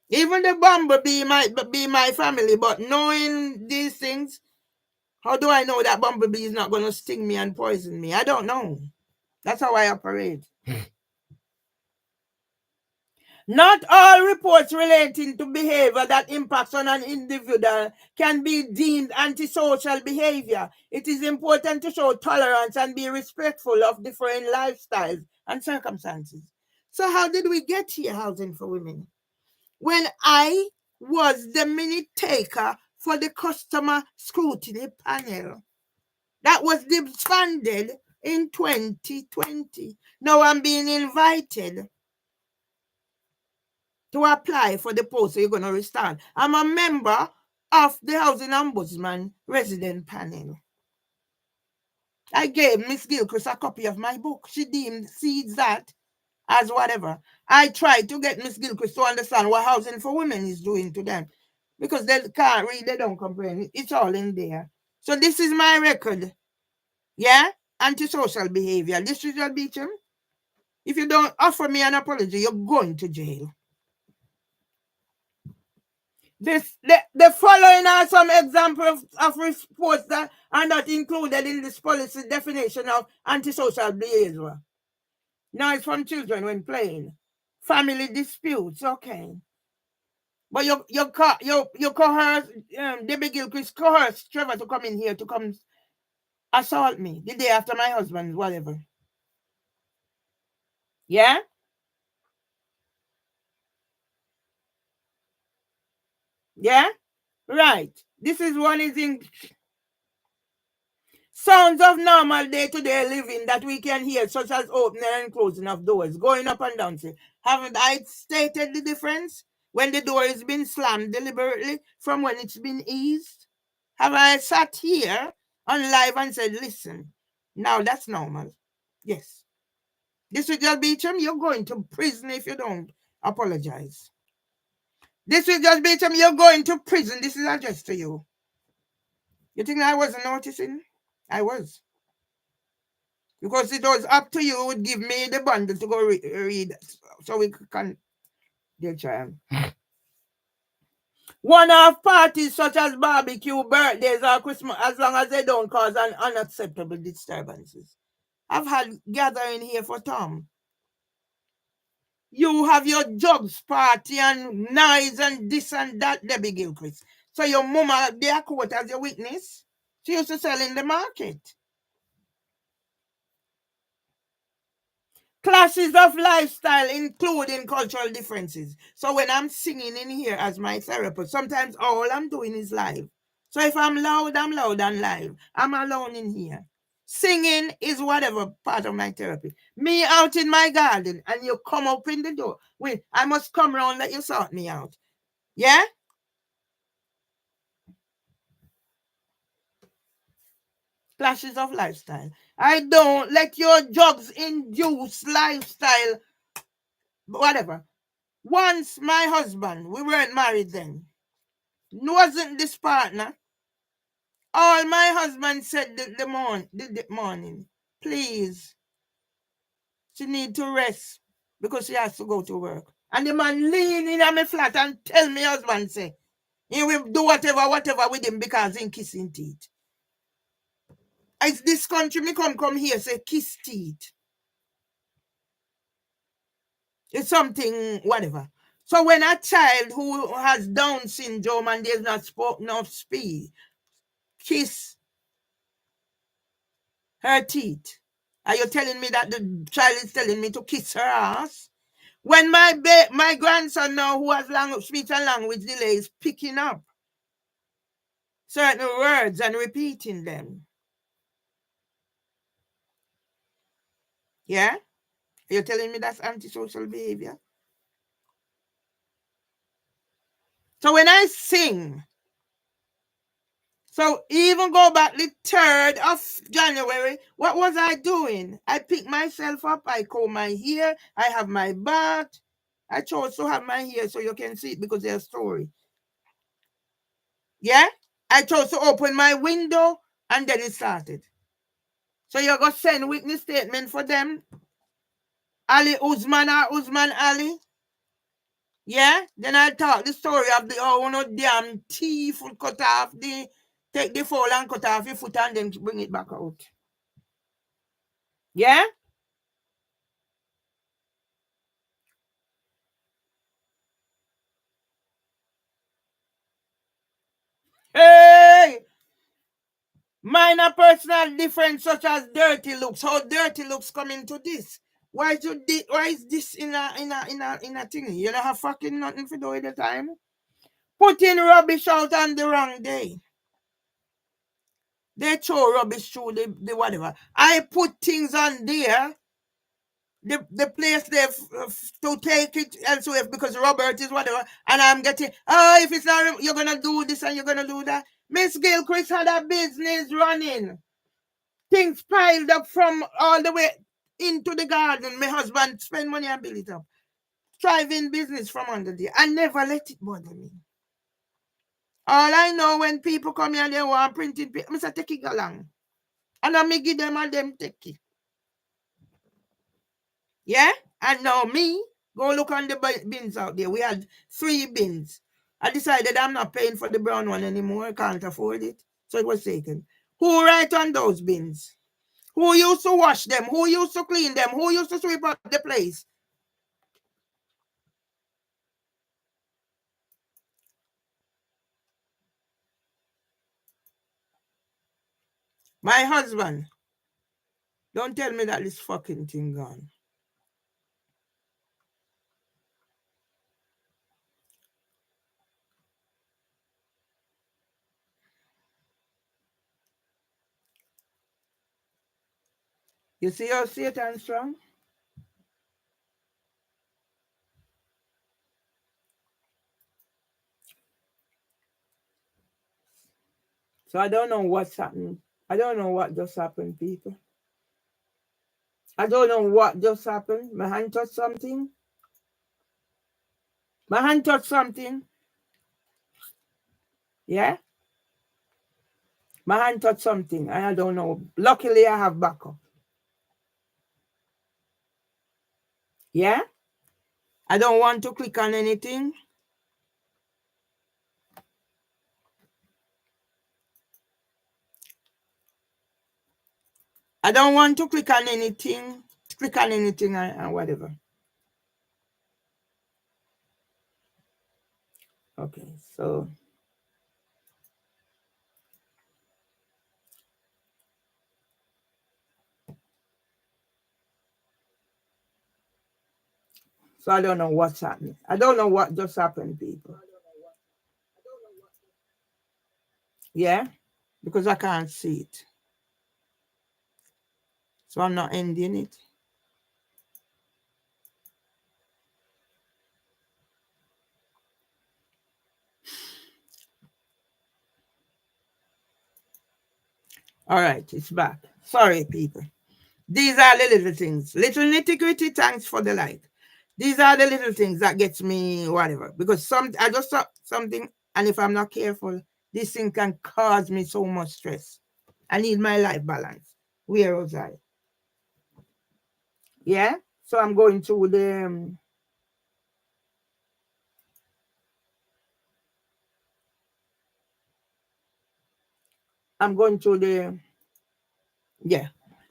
Even the bumblebee might be my family, but knowing these things, how do I know that bumblebee is not going to sting me and poison me? I don't know. That's how I operate. Not all reports relating to behavior that impacts on an individual can be deemed antisocial behavior. It is important to show tolerance and be respectful of different lifestyles and circumstances. So how did we get here, Housing for Women? When I was the minute taker for the customer scrutiny panel that was disbanded in 2020. Now I'm being invited to apply for the post, so you're going to restart. I'm a member of the Housing Ombudsman resident panel. I gave Miss Gilchrist a copy of my book. She sees that as whatever. I tried to get Miss Gilchrist to understand what Housing for Women is doing to them because they can't read, they don't comprehend. It's all in there. So this is my record. Yeah? Antisocial behavior. This is your Beecham. If you don't offer me an apology, you're going to jail. The following are some examples of reports that are not included in this policy definition of antisocial behavior. Now it's from children when playing. Family disputes, okay. But you coerce Debbie Gilchrist coerced Trevor to come in here to come assault me the day after my husband, whatever. Yeah? Yeah? Right. This is one is in sounds of normal day-to-day living that we can hear, such as opening and closing of doors, going up and down. Say, haven't I stated the difference when the door is being slammed deliberately from when it's been eased? Have I sat here on live and said, listen, now that's normal? Yes. This is just Beecham, you're going to prison if you don't apologize. This is just Beecham, you're going to prison. This is addressed to you. You think I wasn't noticing? I was. Because it was up to you, would give me the bundle to go read so we can, dear child. One-off parties such as barbecue, birthdays, or Christmas, as long as they don't cause an unacceptable disturbances. I've had gathering here for Tom. You have your jugs party and knives and this and that, Debbie Gilchrist. So your mama, they are quote as your witness. She used to sell in the market. Clashes of lifestyle, including cultural differences. So when I'm singing in here as my therapist, sometimes all I'm doing is live. So if I'm loud and live. I'm alone in here. Singing is whatever part of my therapy. Me out in my garden and you come up in the door. Wait, I must come round let you sort me out. Yeah? Clashes of lifestyle. I don't let your drugs induce lifestyle, whatever. Once my husband, we weren't married then, wasn't this partner. All my husband said the morning, please, she need to rest because she has to go to work. And the man lean in on my flat and tell me husband say, he will do whatever with him because he kissing teeth. It's this country me come here say kiss teeth. It's something whatever. So when a child who has Down syndrome and there's not enough speed, kiss her teeth. Are you telling me that the child is telling me to kiss her ass? When my grandson now, who has speech and language delay, is picking up certain words and repeating them. Yeah? Are you telling me that's antisocial behavior? So when I sing, so even go back the 3rd of January, what was I doing? I pick myself up, I comb my hair, I have my bath. I chose to have my hair so you can see it because there's a story. Yeah? I chose to open my window and then it started. So you're going to send witness statement for them? Ali Usman or Usman Ali? Yeah? Then I'll talk the story of the no damn thief will cut off take the foal and cut off your foot and then bring it back out. Yeah? Hey! Minor personal difference such as dirty looks. How dirty looks come into this? Why is this in a thing? You don't have fucking nothing for do at the time? Putting rubbish out on the wrong day. They throw rubbish through the whatever. I put things on there. The place they to take it elsewhere because Robert is whatever, and I'm getting if it's not you're gonna do this and you're gonna do that. Miss Gilchrist had a business running, things piled up from all the way into the garden. My husband spend money and build it up, thriving business from under there. I never let it bother me. All I know when people come here and they want printing paper, I say take it along, and I give them and them take it. Yeah? And now me, go look on the bins out there. We had 3 bins. I decided I'm not paying for the brown one anymore. I can't afford it. So it was taken. Who write on those bins? Who used to wash them? Who used to clean them? Who used to sweep up the place? My husband. Don't tell me that this fucking thing gone. You see how Satan strong? So I don't know what's happening. I don't know what just happened, people. I don't know what just happened. My hand touched something. My hand touched something. Yeah? My hand touched something. I don't know. Luckily, I have backup. Yeah? I don't want to click on anything. I don't want to click on anything. Click on anything and whatever. Okay, so I don't know what's happening. I don't know what just happened, people. Yeah? Because I can't see it. So I'm not ending it. All right, it's back. Sorry, people. These are the little things. Little nitty gritty, thanks for the like. These are the little things that gets me whatever. Because I just saw something, and if I'm not careful, this thing can cause me so much stress. I need my life balance. Where was I? Yeah. So I'm going to the yeah.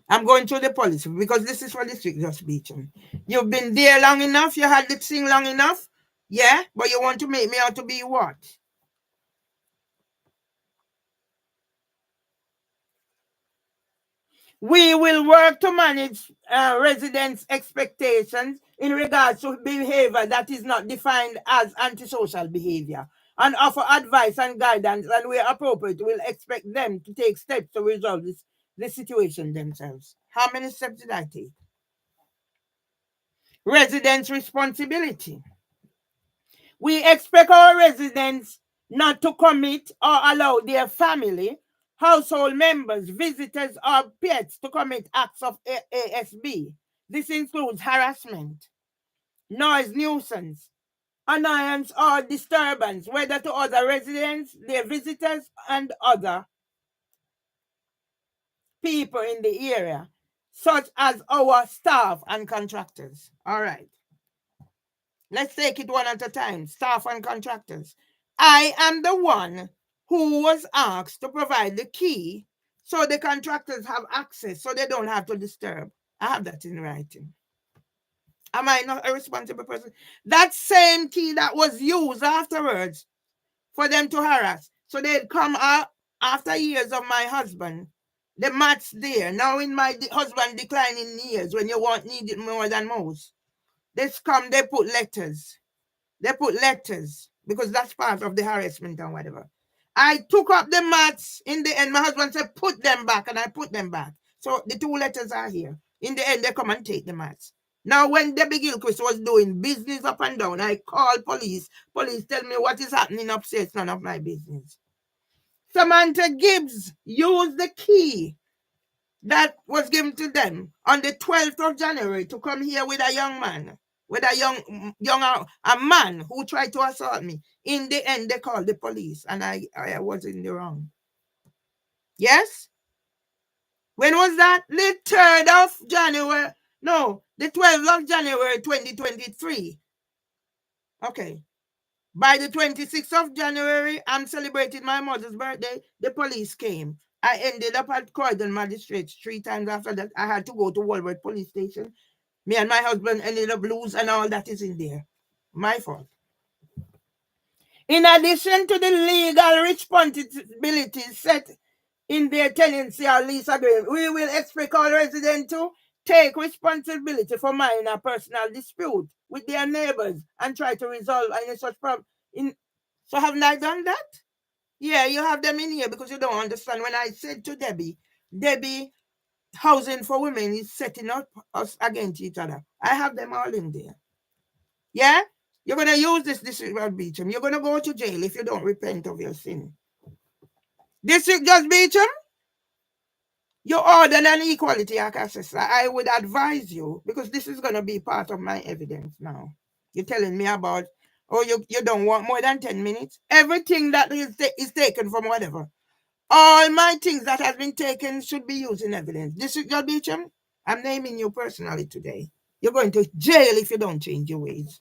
I'm going to the policy because this is for the street just beating. You've been there long enough, you had the thing long enough, yeah, but you want to make me out to be what? We will work to manage residents' expectations in regards to behavior that is not defined as antisocial behavior and offer advice and guidance, and where appropriate, will expect them to take steps to resolve the situation themselves. How many steps did I take? Residents' responsibility. We expect our residents not to commit or allow their family, household members, visitors, or pets to commit acts of ASB. This includes harassment, noise nuisance, annoyance, or disturbance, whether to other residents, their visitors, and other people in the area, such as our staff and contractors. All right. Let's take it one at a time. Staff and contractors. I am the one who was asked to provide the key so the contractors have access so they don't have to disturb. I have that in writing. Am I not a responsible person? That same key that was used afterwards for them to harass. So they'd come out after years of my husband. The mat's there. Now in my husband declining years when you want need it more than most. They put letters. They put letters because that's part of the harassment and whatever. I took up the mats in the end. My husband said, put them back, and I put them back. So the two letters are here. In the end, they come and take the mats. Now, when Debbie Gilchrist was doing business up and down, I called police. Police tell me what is happening upstairs, none of my business. Samantha Gibbs used the key that was given to them on the 12th of January to come here with a young man, with a man who tried to assault me. In the end, they called the police, and I was in the wrong. Yes? When was that? The 3rd of January. No, the 12th of January 2023. Okay. By the 26th of January, I'm celebrating my mother's birthday. The police came. I ended up at Croydon Magistrates 3 times after that. I had to go to Walworth Police Station. Me and my husband ended up lose, and all that is in there. My fault. In addition to the legal responsibilities set in their tenancy or lease agreement, we will expect all residents to take responsibility for minor personal dispute with their neighbors and try to resolve any such problem. So haven't I done that? Yeah, you have them in here because you don't understand. When I said to Debbie, housing for women is setting up us against each other. I have them all in there. Yeah? You're going to use this district judge Beecham. You're going to go to jail if you don't repent of your sin. District Judge Beecham, you order an equality act assessor. I would advise you, because this is going to be part of my evidence now. You're telling me about, you don't want more than 10 minutes? Everything that is taken from whatever. All my things that have been taken should be used in evidence. District Judge Beecham, I'm naming you personally today. You're going to jail if you don't change your ways.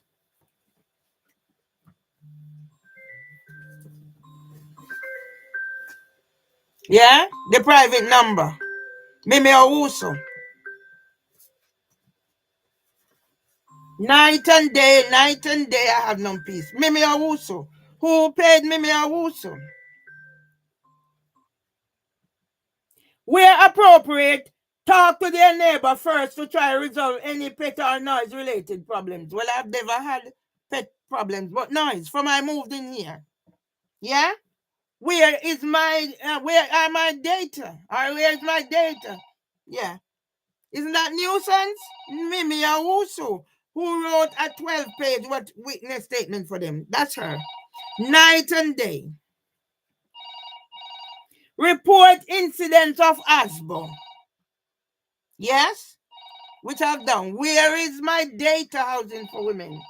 Yeah? The private number. Mimi Owusu. Night and day, I have no peace. Mimi Owusu. Who paid Mimi Owusu? Where appropriate, talk to their neighbor first to try to resolve any pet or noise related problems. Well, I've never had pet problems, but noise from I moved in here. Yeah? Where are my data? Or where's my data? Yeah. Isn't that nuisance? Mimi Awusu, who wrote a 12-page witness statement for them. That's her. Night and day. Report incidents of ASBO. Yes, which I've done. Where is my data housing for women?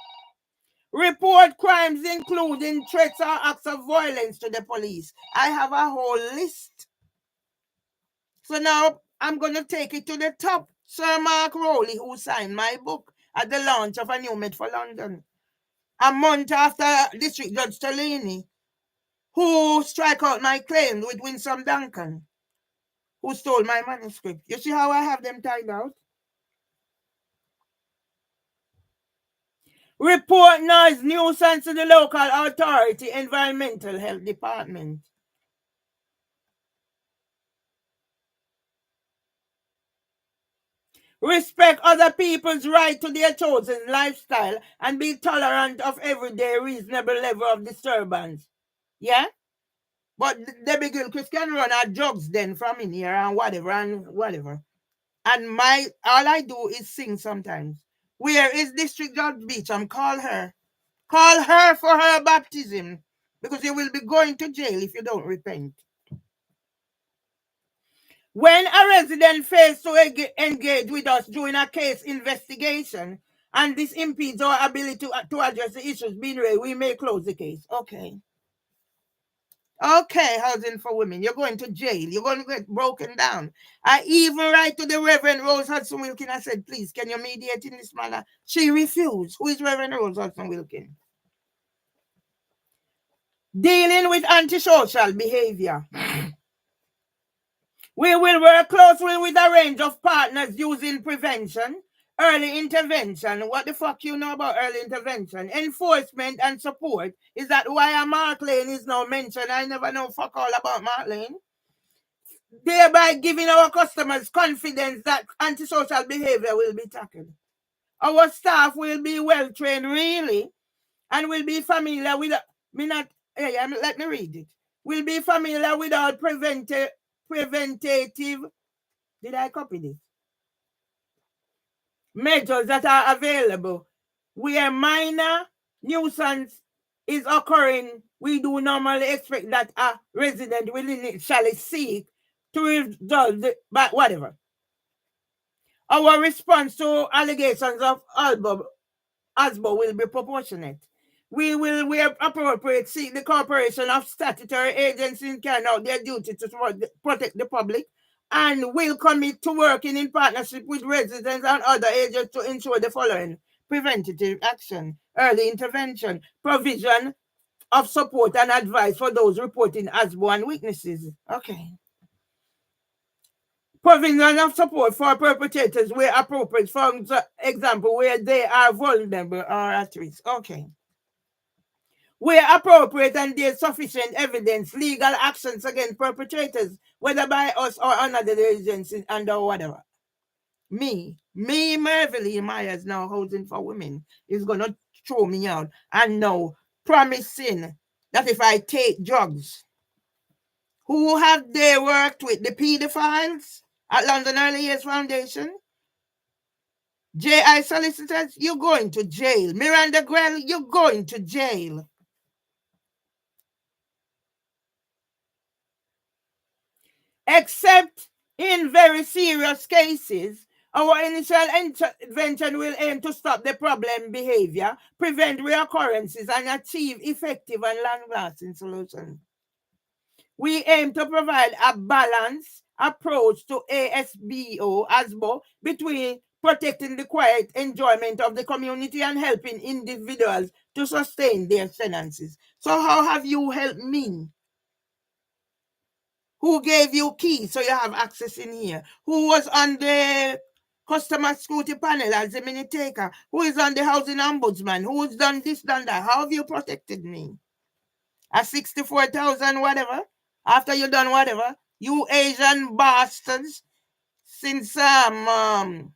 Report crimes including threats or acts of violence to the police. I have a whole list. So now I'm going to take it to the top. Sir Mark Rowley, who signed my book at the launch of A New Made for London. A month after District Judge Tolini, who strike out my claim with Winsome Duncan, who stole my manuscript. You see how I have them tied out? Report noise nuisance to the local authority, environmental health department. Respect other people's right to their chosen lifestyle and be tolerant of everyday reasonable level of disturbance. Yeah? But Debbie Gilchrist can run her drugs then from in here and whatever and whatever. And all I do is sing sometimes. Where is District Judge Beecham? Call her. Call her for her baptism. Because you will be going to jail if you don't repent. When a resident fails to engage with us during a case investigation, and this impedes our ability to address the issues being raised, we may close the case. Okay. Okay, housing for women. You're going to jail. You're going to get broken down. I even write to the Reverend Rose Hudson Wilkin. I said, please, can you mediate in this manner? She refused. Who is Reverend Rose Hudson Wilkin? Dealing with antisocial behavior. We will work closely with a range of partners using prevention, early intervention. What the fuck you know about early intervention? Enforcement and support. Is that why a Mark Lane is now mentioned? I never know fuck all about Mark Lane. Thereby giving our customers confidence that antisocial behavior will be tackled. Our staff will be well trained, really, and will be familiar with. Let me read it. Will be familiar with our preventative. Did I copy this? Measures that are available. Where minor nuisance is occurring, we do normally expect that a resident will initially seek to resolve but whatever. Our response to allegations of ASBO will be proportionate. We will, where appropriate, seek the cooperation of statutory agencies carrying out their duty to protect the public, and will commit to working in partnership with residents and other agents to ensure the following: preventative action, early intervention, provision of support and advice for those reporting ASBO and witnesses. Okay. Provision of support for perpetrators where appropriate, for example, where they are vulnerable or at risk. Okay. Where appropriate and there's sufficient evidence, legal actions against perpetrators, whether by us or another agency and or whatever. Me, Mervily Myers, now housing for women, is going to throw me out and now promising that if I take drugs, who have they worked with? The pedophiles at London Early Years Foundation? J.I. solicitors, you're going to jail. Miranda Grell, you're going to jail. Except in very serious cases, our initial intervention will aim to stop the problem behavior, prevent reoccurrences, and achieve effective and long-lasting solutions. We aim to provide a balanced approach to ASBO between protecting the quiet enjoyment of the community and helping individuals to sustain their tenancies. So how have you helped me? Who gave you keys so you have access in here? Who was on the customer scrutiny panel as a minute taker? Who is on the housing ombudsman? Who's done this, done that? How have you protected me? At 64,000 whatever? After you done whatever? You Asian bastards. Since Zeba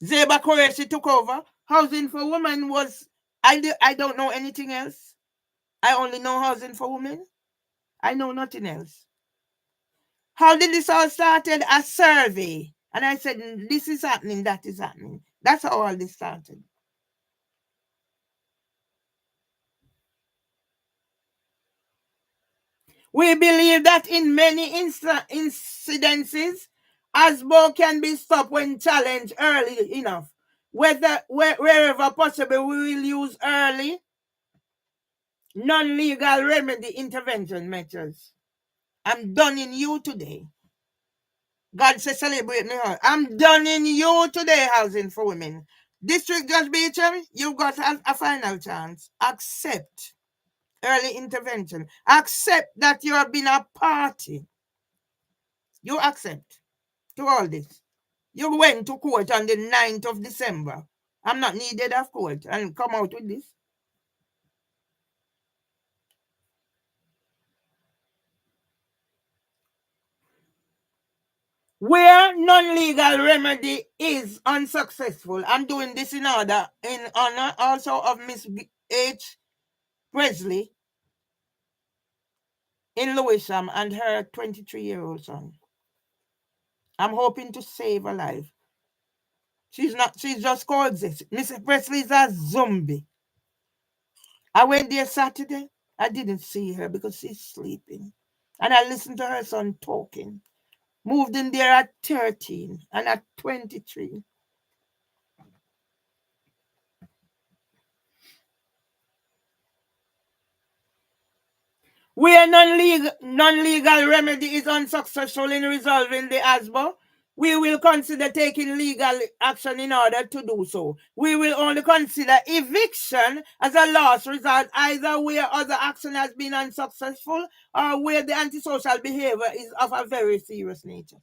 Qureshi took over, housing for women was... I don't know anything else. I only know housing for women. I know nothing else. How did this all started? A survey. And I said, this is happening, that is happening. That's how all this started. We believe that in many incidences, ASBO can be stopped when challenged early enough. Wherever possible, we will use early, non-legal remedy intervention measures. I'm done in you today. God says celebrate me. I'm done in you today, housing for women. District Judge Beecham, you've got a final chance. Accept early intervention. Accept that you have been a party. You accept to all this. You went to court on the 9th of December. I'm not needed of court and come out with this. Where non-legal remedy is unsuccessful, I'm doing this in honor also of Miss H. Presley in Lewisham and her 23-year-old son. I'm hoping to save a life. She's just called this. Mrs. Presley is a zombie. I went there Saturday. I didn't see her because she's sleeping. And I listened to her son talking. Moved in there at 13 and at 23. Where non-legal remedy is unsuccessful in resolving the ASBO, we will consider taking legal action in order to do so. We will only consider eviction as a last resort, either where other action has been unsuccessful or where the antisocial behavior is of a very serious nature.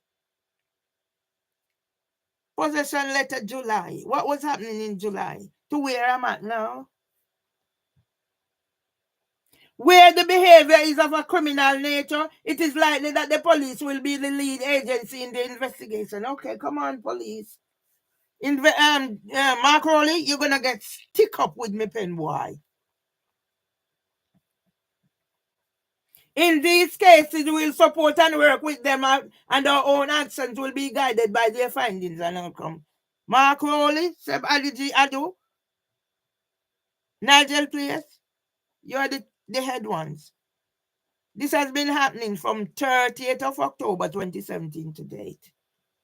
Possession letter July. What was happening in July? To where I'm at now? Where the behavior is of a criminal nature, it is likely that the police will be the lead agency in the investigation. Okay, come on, police. Mark Rowley, you're going to get stick up with me, pen boy. In these cases, we'll support and work with them, and our own actions will be guided by their findings and outcome. Mark Rowley, Seb Adiji Adu, Nigel Place, you're the head ones. This has been happening from 30th of October 2017 to date.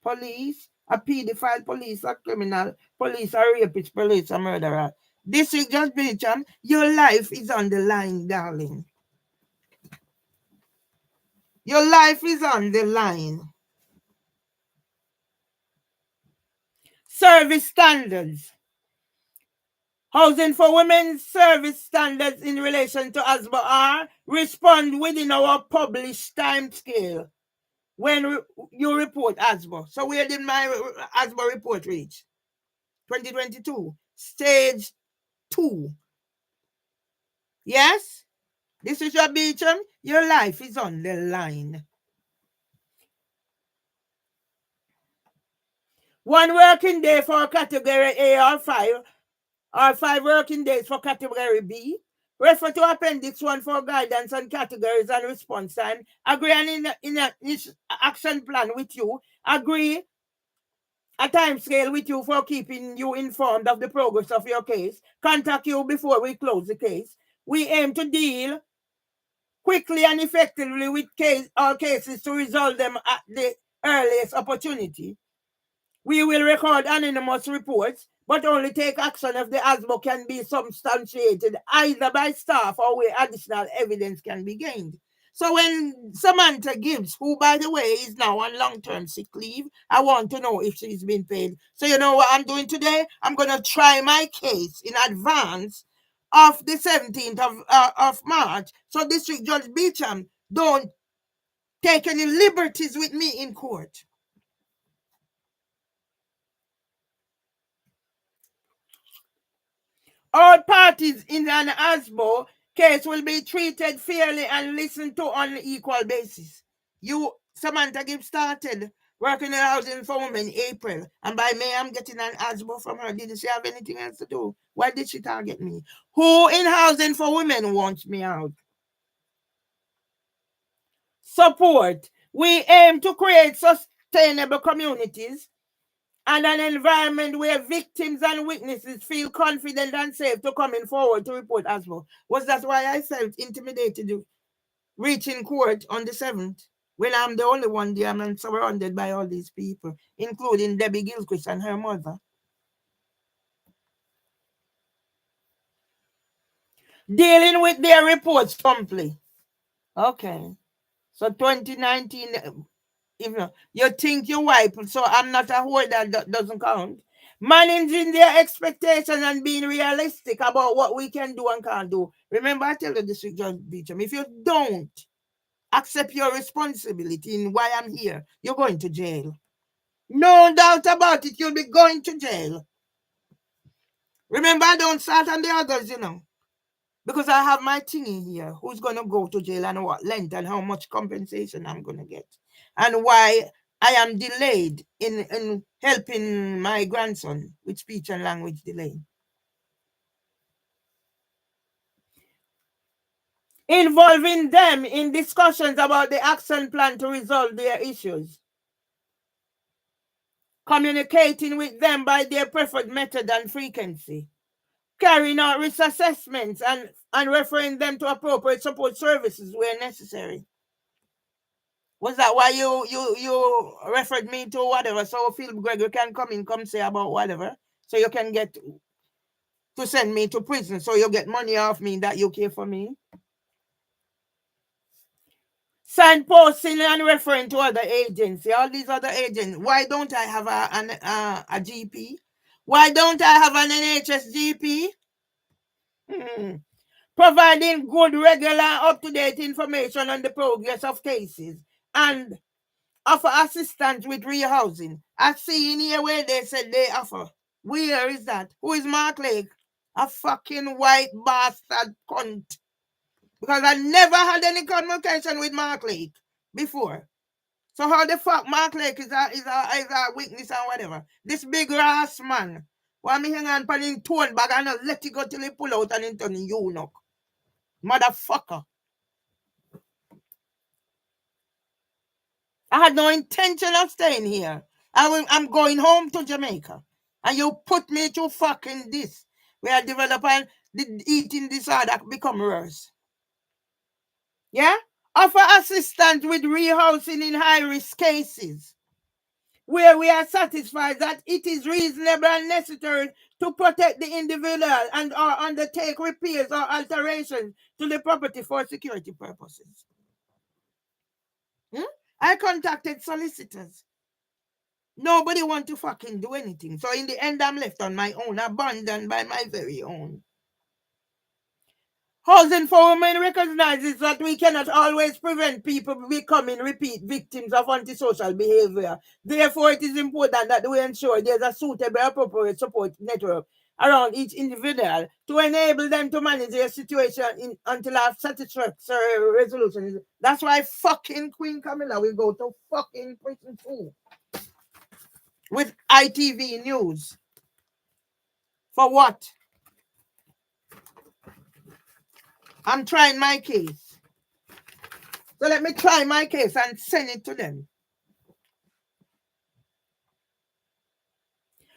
Police, a pedophile, police, a criminal, police, a rapist, police, a murderer. This is just Beecham. Your life is on the line, darling. Your life is on the line. Service standards. Housing for Women's service standards in relation to ASBO are respond within our published time scale when you report ASBO. So where did my ASBO report reach? 2022. Stage 2. Yes? This is your Beecham. Your life is on the line. One working day for category A or 5, or 5 working days for category B. Refer to Appendix 1 for guidance on categories and response time. Agree on in a action plan with you. Agree a time scale with you for keeping you informed of the progress of your case. Contact you before we close the case. We aim to deal quickly and effectively with all cases to resolve them at the earliest opportunity. We will record anonymous reports, but only take action if the ASBO can be substantiated either by staff or where additional evidence can be gained. So when Samantha Gibbs, who by the way is now on long-term sick leave, I want to know if she's been paid. So you know what I'm doing today? I'm going to try my case in advance of the 17th of March. So District Judge Beecham, don't take any liberties with me in court. All parties in an ASBO case will be treated fairly and listened to on an equal basis. Samantha Gibbs started working in housing for women in April, and by May I'm getting an ASBO from her. Didn't she have anything else to do? Why did she target me? Who in housing for women wants me out? Support. We aim to create sustainable communities and an environment where victims and witnesses feel confident and safe to coming forward to report ASBO. Was that why I felt intimidated reaching court on the 7th, when I'm the only one there, I'm surrounded by all these people, including Debbie Gilchrist and her mother. Dealing with their reports promptly. Okay. So 2019, if you think you wipe, so I'm not a whore, that doesn't count. Managing their expectations and being realistic about what we can do and can't do. Remember, I tell the district judge, Beecham, if you don't accept your responsibility in why I'm here, you're going to jail. No doubt about it, you'll be going to jail. Remember, I don't start on the others, because I have my thingy here. Who's going to go to jail and what length and how much compensation I'm going to get. And why I am delayed in helping my grandson with speech and language delay. Involving them in discussions about the action plan to resolve their issues. Communicating with them by their preferred method and frequency. Carrying out risk assessments and referring them to appropriate support services where necessary. Was that why you referred me to whatever? So Philip Gregory can come say about whatever. So you can get to send me to prison. So you get money off me that you care for me. Signposting and referring to other agencies. All these other agents. Why don't I have a GP? Why don't I have an NHS GP? Providing good, regular, up-to-date information on the progress of cases and offer assistance with rehousing. I see in here where they said they offer. Where is that? Who is Mark Lake? A fucking white bastard cunt. Because I never had any communication with Mark Lake before. So how the fuck Mark Lake is a witness and whatever? This big ass man. Why me hang on pan tone bag and not let it go till he pull out and into the eunuch. Motherfucker. I had no intention of staying here. I'm going home to Jamaica. And you put me to fucking this. Where developing the eating disorder become worse. Yeah? Offer assistance with rehousing in high-risk cases, where we are satisfied that it is reasonable and necessary to protect the individual and or undertake repairs or alterations to the property for security purposes. I contacted solicitors. Nobody want to fucking do anything. So in the end, I'm left on my own, abandoned by my very own. Housing for Women recognizes that we cannot always prevent people becoming repeat victims of antisocial behavior. Therefore, it is important that we ensure there's a suitable, appropriate support network around each individual to enable them to manage their situation until a satisfactory resolution. That's why fucking Queen Camilla will go to fucking prison too. With ITV News. For what? I'm trying my case. So let me try my case and send it to them.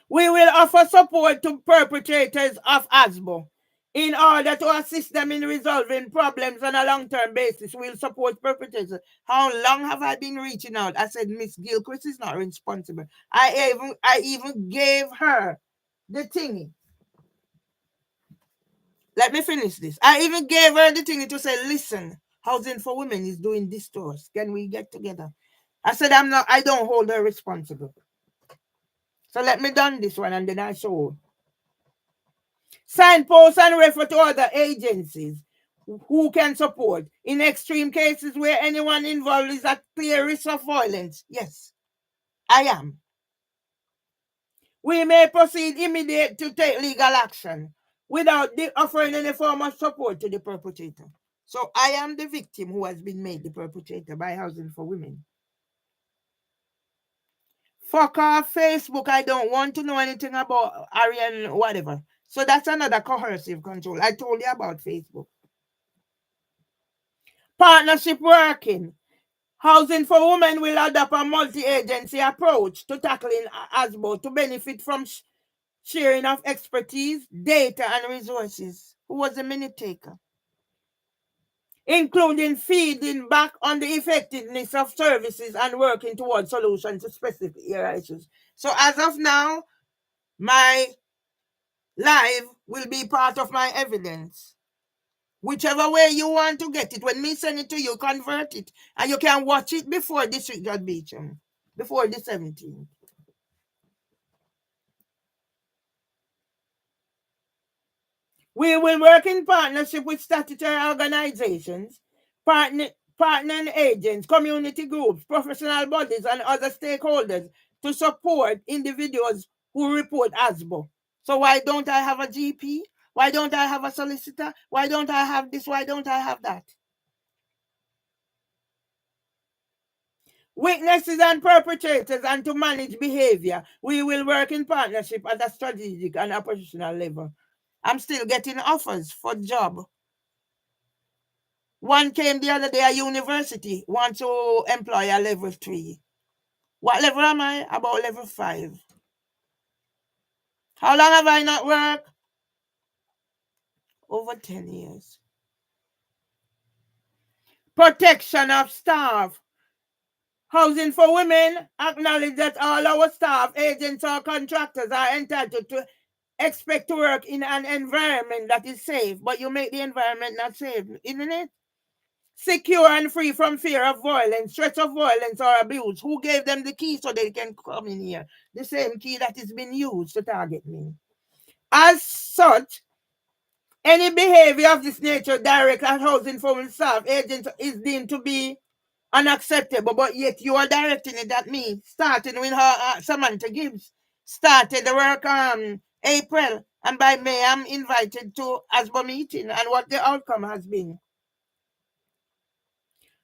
We will offer support to perpetrators of ASBO. In order to assist them in resolving problems on a long-term basis, we'll support perpetrators. How long have I been reaching out? I said, Miss Gilchrist is not responsible. I even gave her the thingy. Let me finish this. I even gave her the thingy to say, listen, Housing for Women is doing this to us. Can we get together? I said, I don't hold her responsible. So let me done this one and then I show. Signpost and refer to other agencies who can support. In extreme cases where anyone involved is at clear risk of violence. Yes, I am. We may proceed immediately to take legal action without offering any form of support to the perpetrator. So I am the victim who has been made the perpetrator by Housing for Women. Fuck off Facebook. I don't want to know anything about Arian whatever. So that's another coercive control. I told you about Facebook. Partnership working. Housing for Women will adopt a multi-agency approach to tackling ASBO to benefit from sharing of expertise, data, and resources. Who was a minute taker? including feeding back on the effectiveness of services and working towards solutions to specific area issues. So as of now, my live will be part of my evidence. Whichever way you want to get it, when me send it to you, convert it. And you can watch it before District Judge Beecham, before the 17th. We will work in partnership with statutory organizations, partner agents, community groups, professional bodies, and other stakeholders to support individuals who report ASBO. So why don't I have a GP? Why don't I have a solicitor? Why don't I have this? Why don't I have that? Witnesses and perpetrators, and to manage behavior. We will work in partnership at a strategic and operational level. I'm still getting offers for job. One came the other day, a university wants to employ a level 3. What level am I? About level 5. How long have I not worked? Over 10 years. Protection of staff. Housing for Women acknowledge that all our staff, agents, or contractors are entitled to expect to work in an environment that is safe, but you make the environment not safe, isn't it? Secure and free from fear of violence, threats of violence, or abuse. Who gave them the key so they can come in here? The same key that is being used to target me. As such, any behavior of this nature direct at housing for staff agents is deemed to be unacceptable, but yet you are directing it at me, starting with her, Samantha Gibbs. Started the work April, and by May I'm invited to ASBO meeting, and what the outcome has been.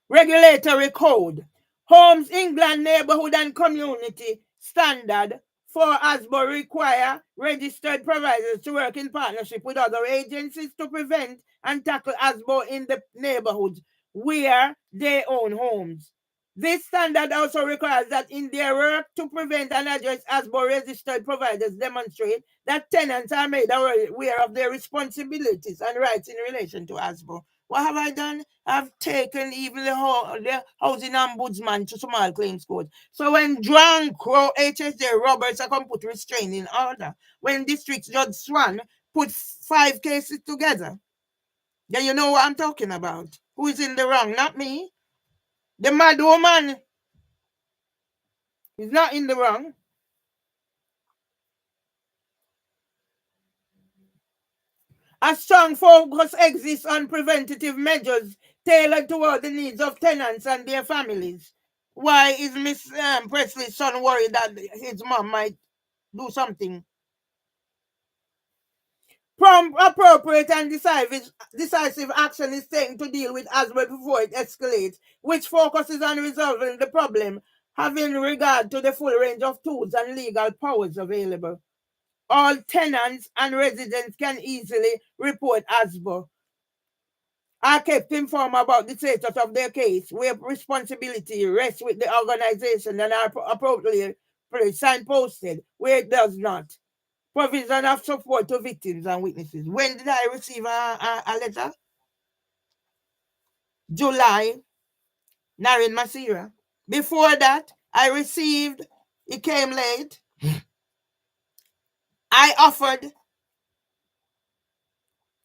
Regulatory code. Homes England Neighborhood and Community Standard for ASBO require registered providers to work in partnership with other agencies to prevent and tackle ASBO in the neighborhoods where they own homes. This standard also requires that in their work to prevent and address ASBO, registered providers demonstrate that tenants are made aware of their responsibilities and rights in relation to ASBO. What have I done? I've taken even the housing ombudsman to small claims court. So when drunk HSJ Roberts are come put restraining order, when District Judge Swan put 5 cases together, then you know what I'm talking about. Who is in the wrong? Not me. The mad woman is not in the wrong. A strong focus exists on preventative measures tailored toward the needs of tenants and their families. Why is Miss Presley's son worried that his mom might do something? Prompt, appropriate, and decisive action is taken to deal with ASBO before it escalates, which focuses on resolving the problem, having regard to the full range of tools and legal powers available. All tenants and residents can easily report ASBO. I kept informed about the status of their case, where responsibility rests with the organization and are appropriately signposted where it does not. Provision of support to victims and witnesses. When did I receive a letter? July, Narin Masira. Before that, I received, it came late. I offered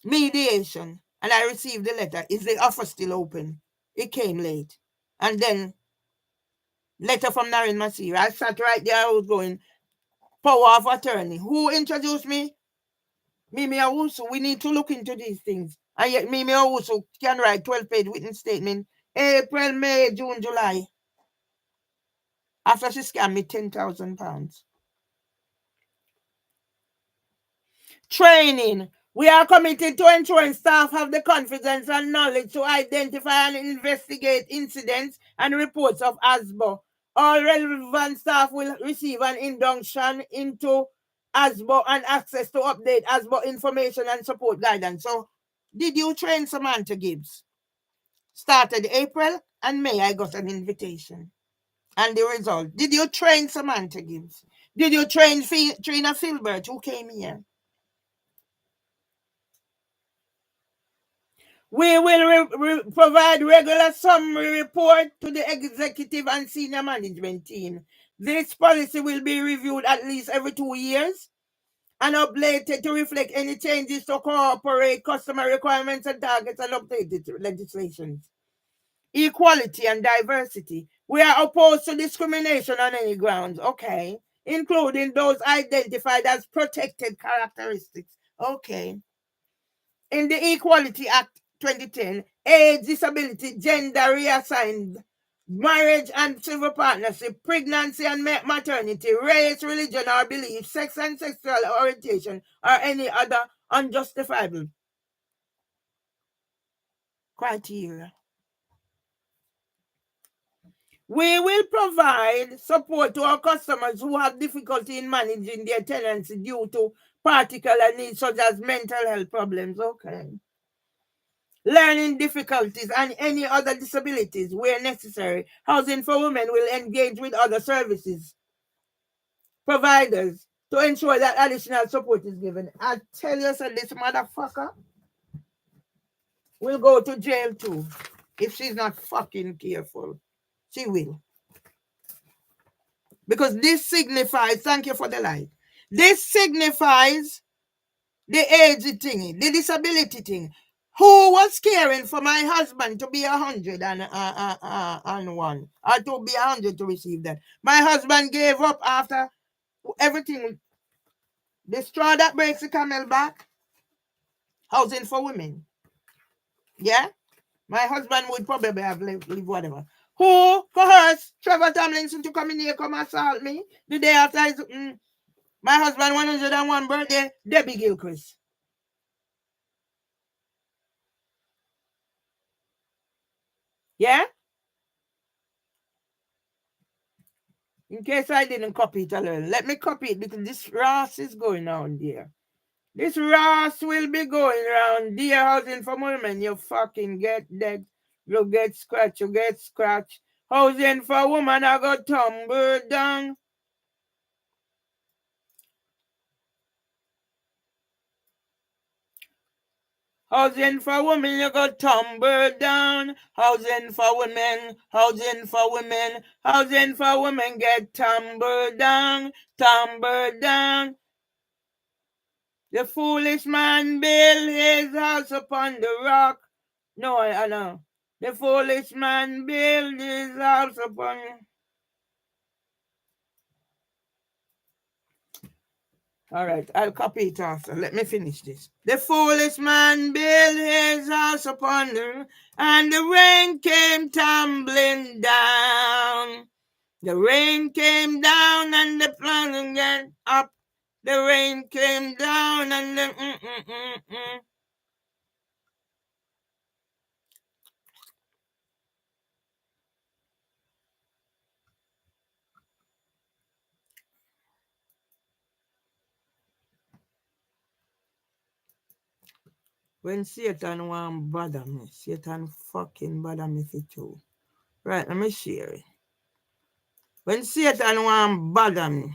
mediation and I received the letter. Is the offer still open? It came late. And then letter from Narin Masira. I sat right there, I was going, power of attorney. Who introduced me? Mimi Awusu. We need to look into these things. And yet Mimi Awusu can write 12-page witness statement April, May, June, July. After she scammed me £10,000. Training. We are committed to ensuring staff have the confidence and knowledge to identify and investigate incidents and reports of ASBO. All relevant staff will receive an induction into ASBO and access to update ASBO information and support guidance. So, did you train Samantha Gibbs? Started April and May, I got an invitation. And the result, did you train Samantha Gibbs? Did you train Trina Filbert, who came here? We will provide regular summary report to the executive and senior management team. This policy will be reviewed at least every 2 years and updated to reflect any changes to incorporate customer requirements and targets and updated legislations. Equality and diversity. We are opposed to discrimination on any grounds, okay, including those identified as protected characteristics, okay. In the Equality Act 2010, age, disability, gender reassigned, marriage and civil partnership, pregnancy and maternity, race, religion or belief, sex and sexual orientation, or any other unjustifiable criteria. We will provide support to our customers who have difficulty in managing their tenancy due to particular needs such as mental health problems, okay, learning difficulties, and any other disabilities where necessary. Housing for Women will engage with other services providers to ensure that additional support is given. I tell you, so this motherfucker will go to jail too if she's not fucking careful. She will. Because this signifies, thank you for the light, this signifies the age thing, the disability thing. Who was caring for my husband to be 101 or to be 100 to receive that? My husband gave up after everything. The straw that breaks the camel back. Housing for Women. Yeah? My husband would probably have lived whatever. Who coerced Trevor Tomlinson to come in here, come assault me the day after my husband 101 birthday? Debbie Gilchrist. Yeah? In case I didn't copy it alone, let me copy it because this Ross is going on there. This Ross will be going around there. Housing for Women. You fucking get dead. You get scratched. You get scratched. Housing for Women, I got tumble down. Housing for Women, you got tumble down. Housing for Women, housing for women, housing for women get tumble down, tumble down. The foolish man built his house upon the rock. No, I know. The foolish man built his house upon. All right, I'll copy it after. Let me finish this. The foolish man built his house upon the, and the rain came tumbling down. The rain came down and the flood got up. The rain came down and the. When Satan want bother me, Satan fucking bother me for too. Right, let me share it. When Satan want bother me,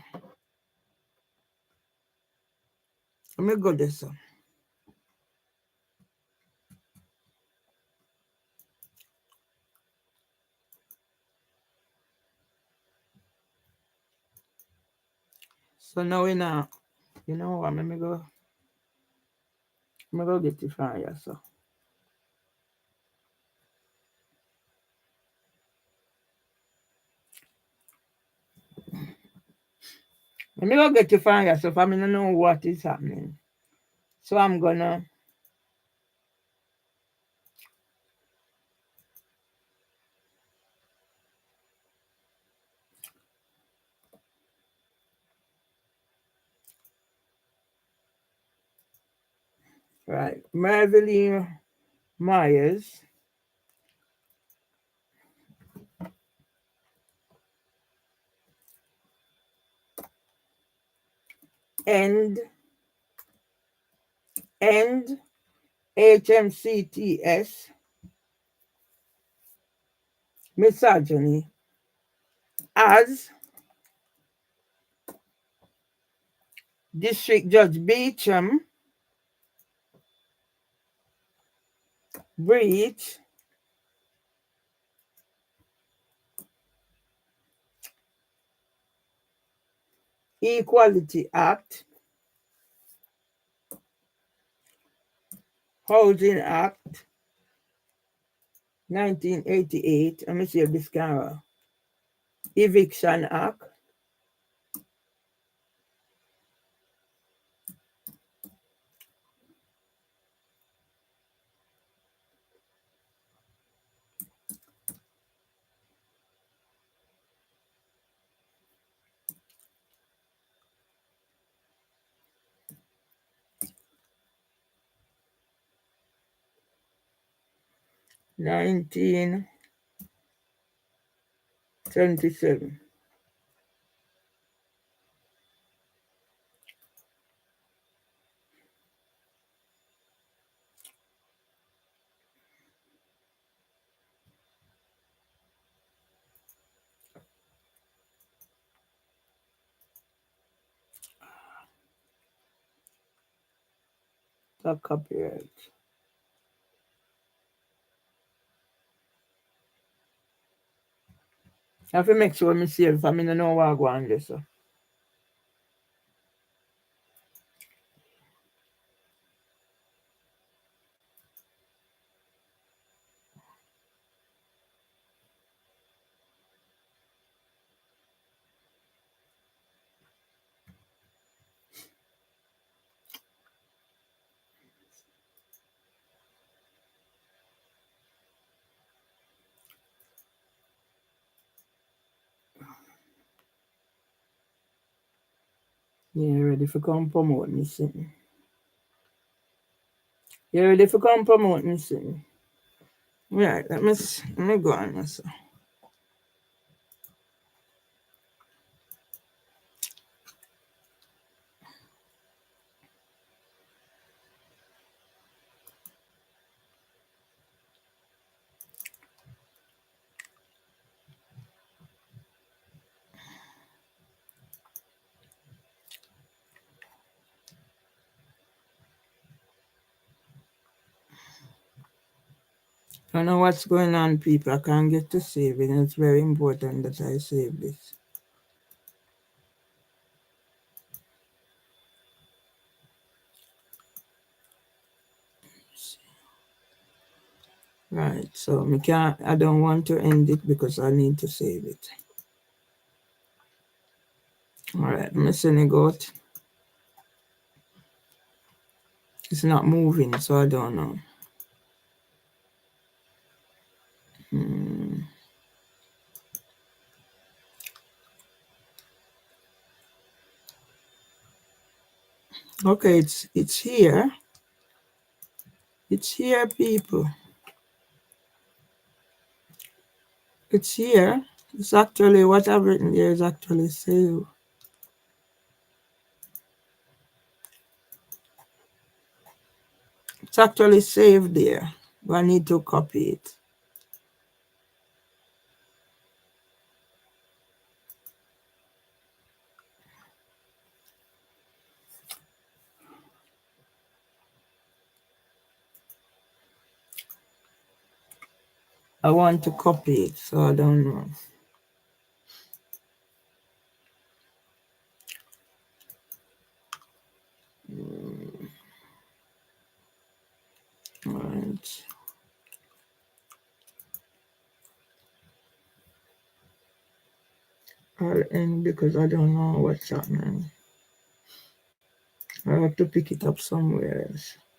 let me go this one. So now we now, you know what, let me go get the fire, so. Let me go get the fire, so if I don't know what is happening. So I'm gonna, right, Marveline Myers. And HMCTS misogyny as District Judge Beecham Breach Equality Act, Housing Act 1988. Let me see if this camera. Eviction Act, 1977. Stop copyright. I have to make sure I see if I don't know what I go on this. Yeah, ready for come promote me something. You ready for come promote me something? Right, let me go on this. I know what's going on, people. I can't get to save it, and it's very important that I save this. Right, so I don't want to end it because I need to save it. All right, I'm sending it out. It's not moving, so I don't know. Okay, it's here. It's here, people. It's here. It's actually what I've written here is actually saved. It's actually saved there, but I need to copy it. I want to copy it, so I don't know. All right. I'll end because I don't know what's happening. I have to pick it up somewhere else.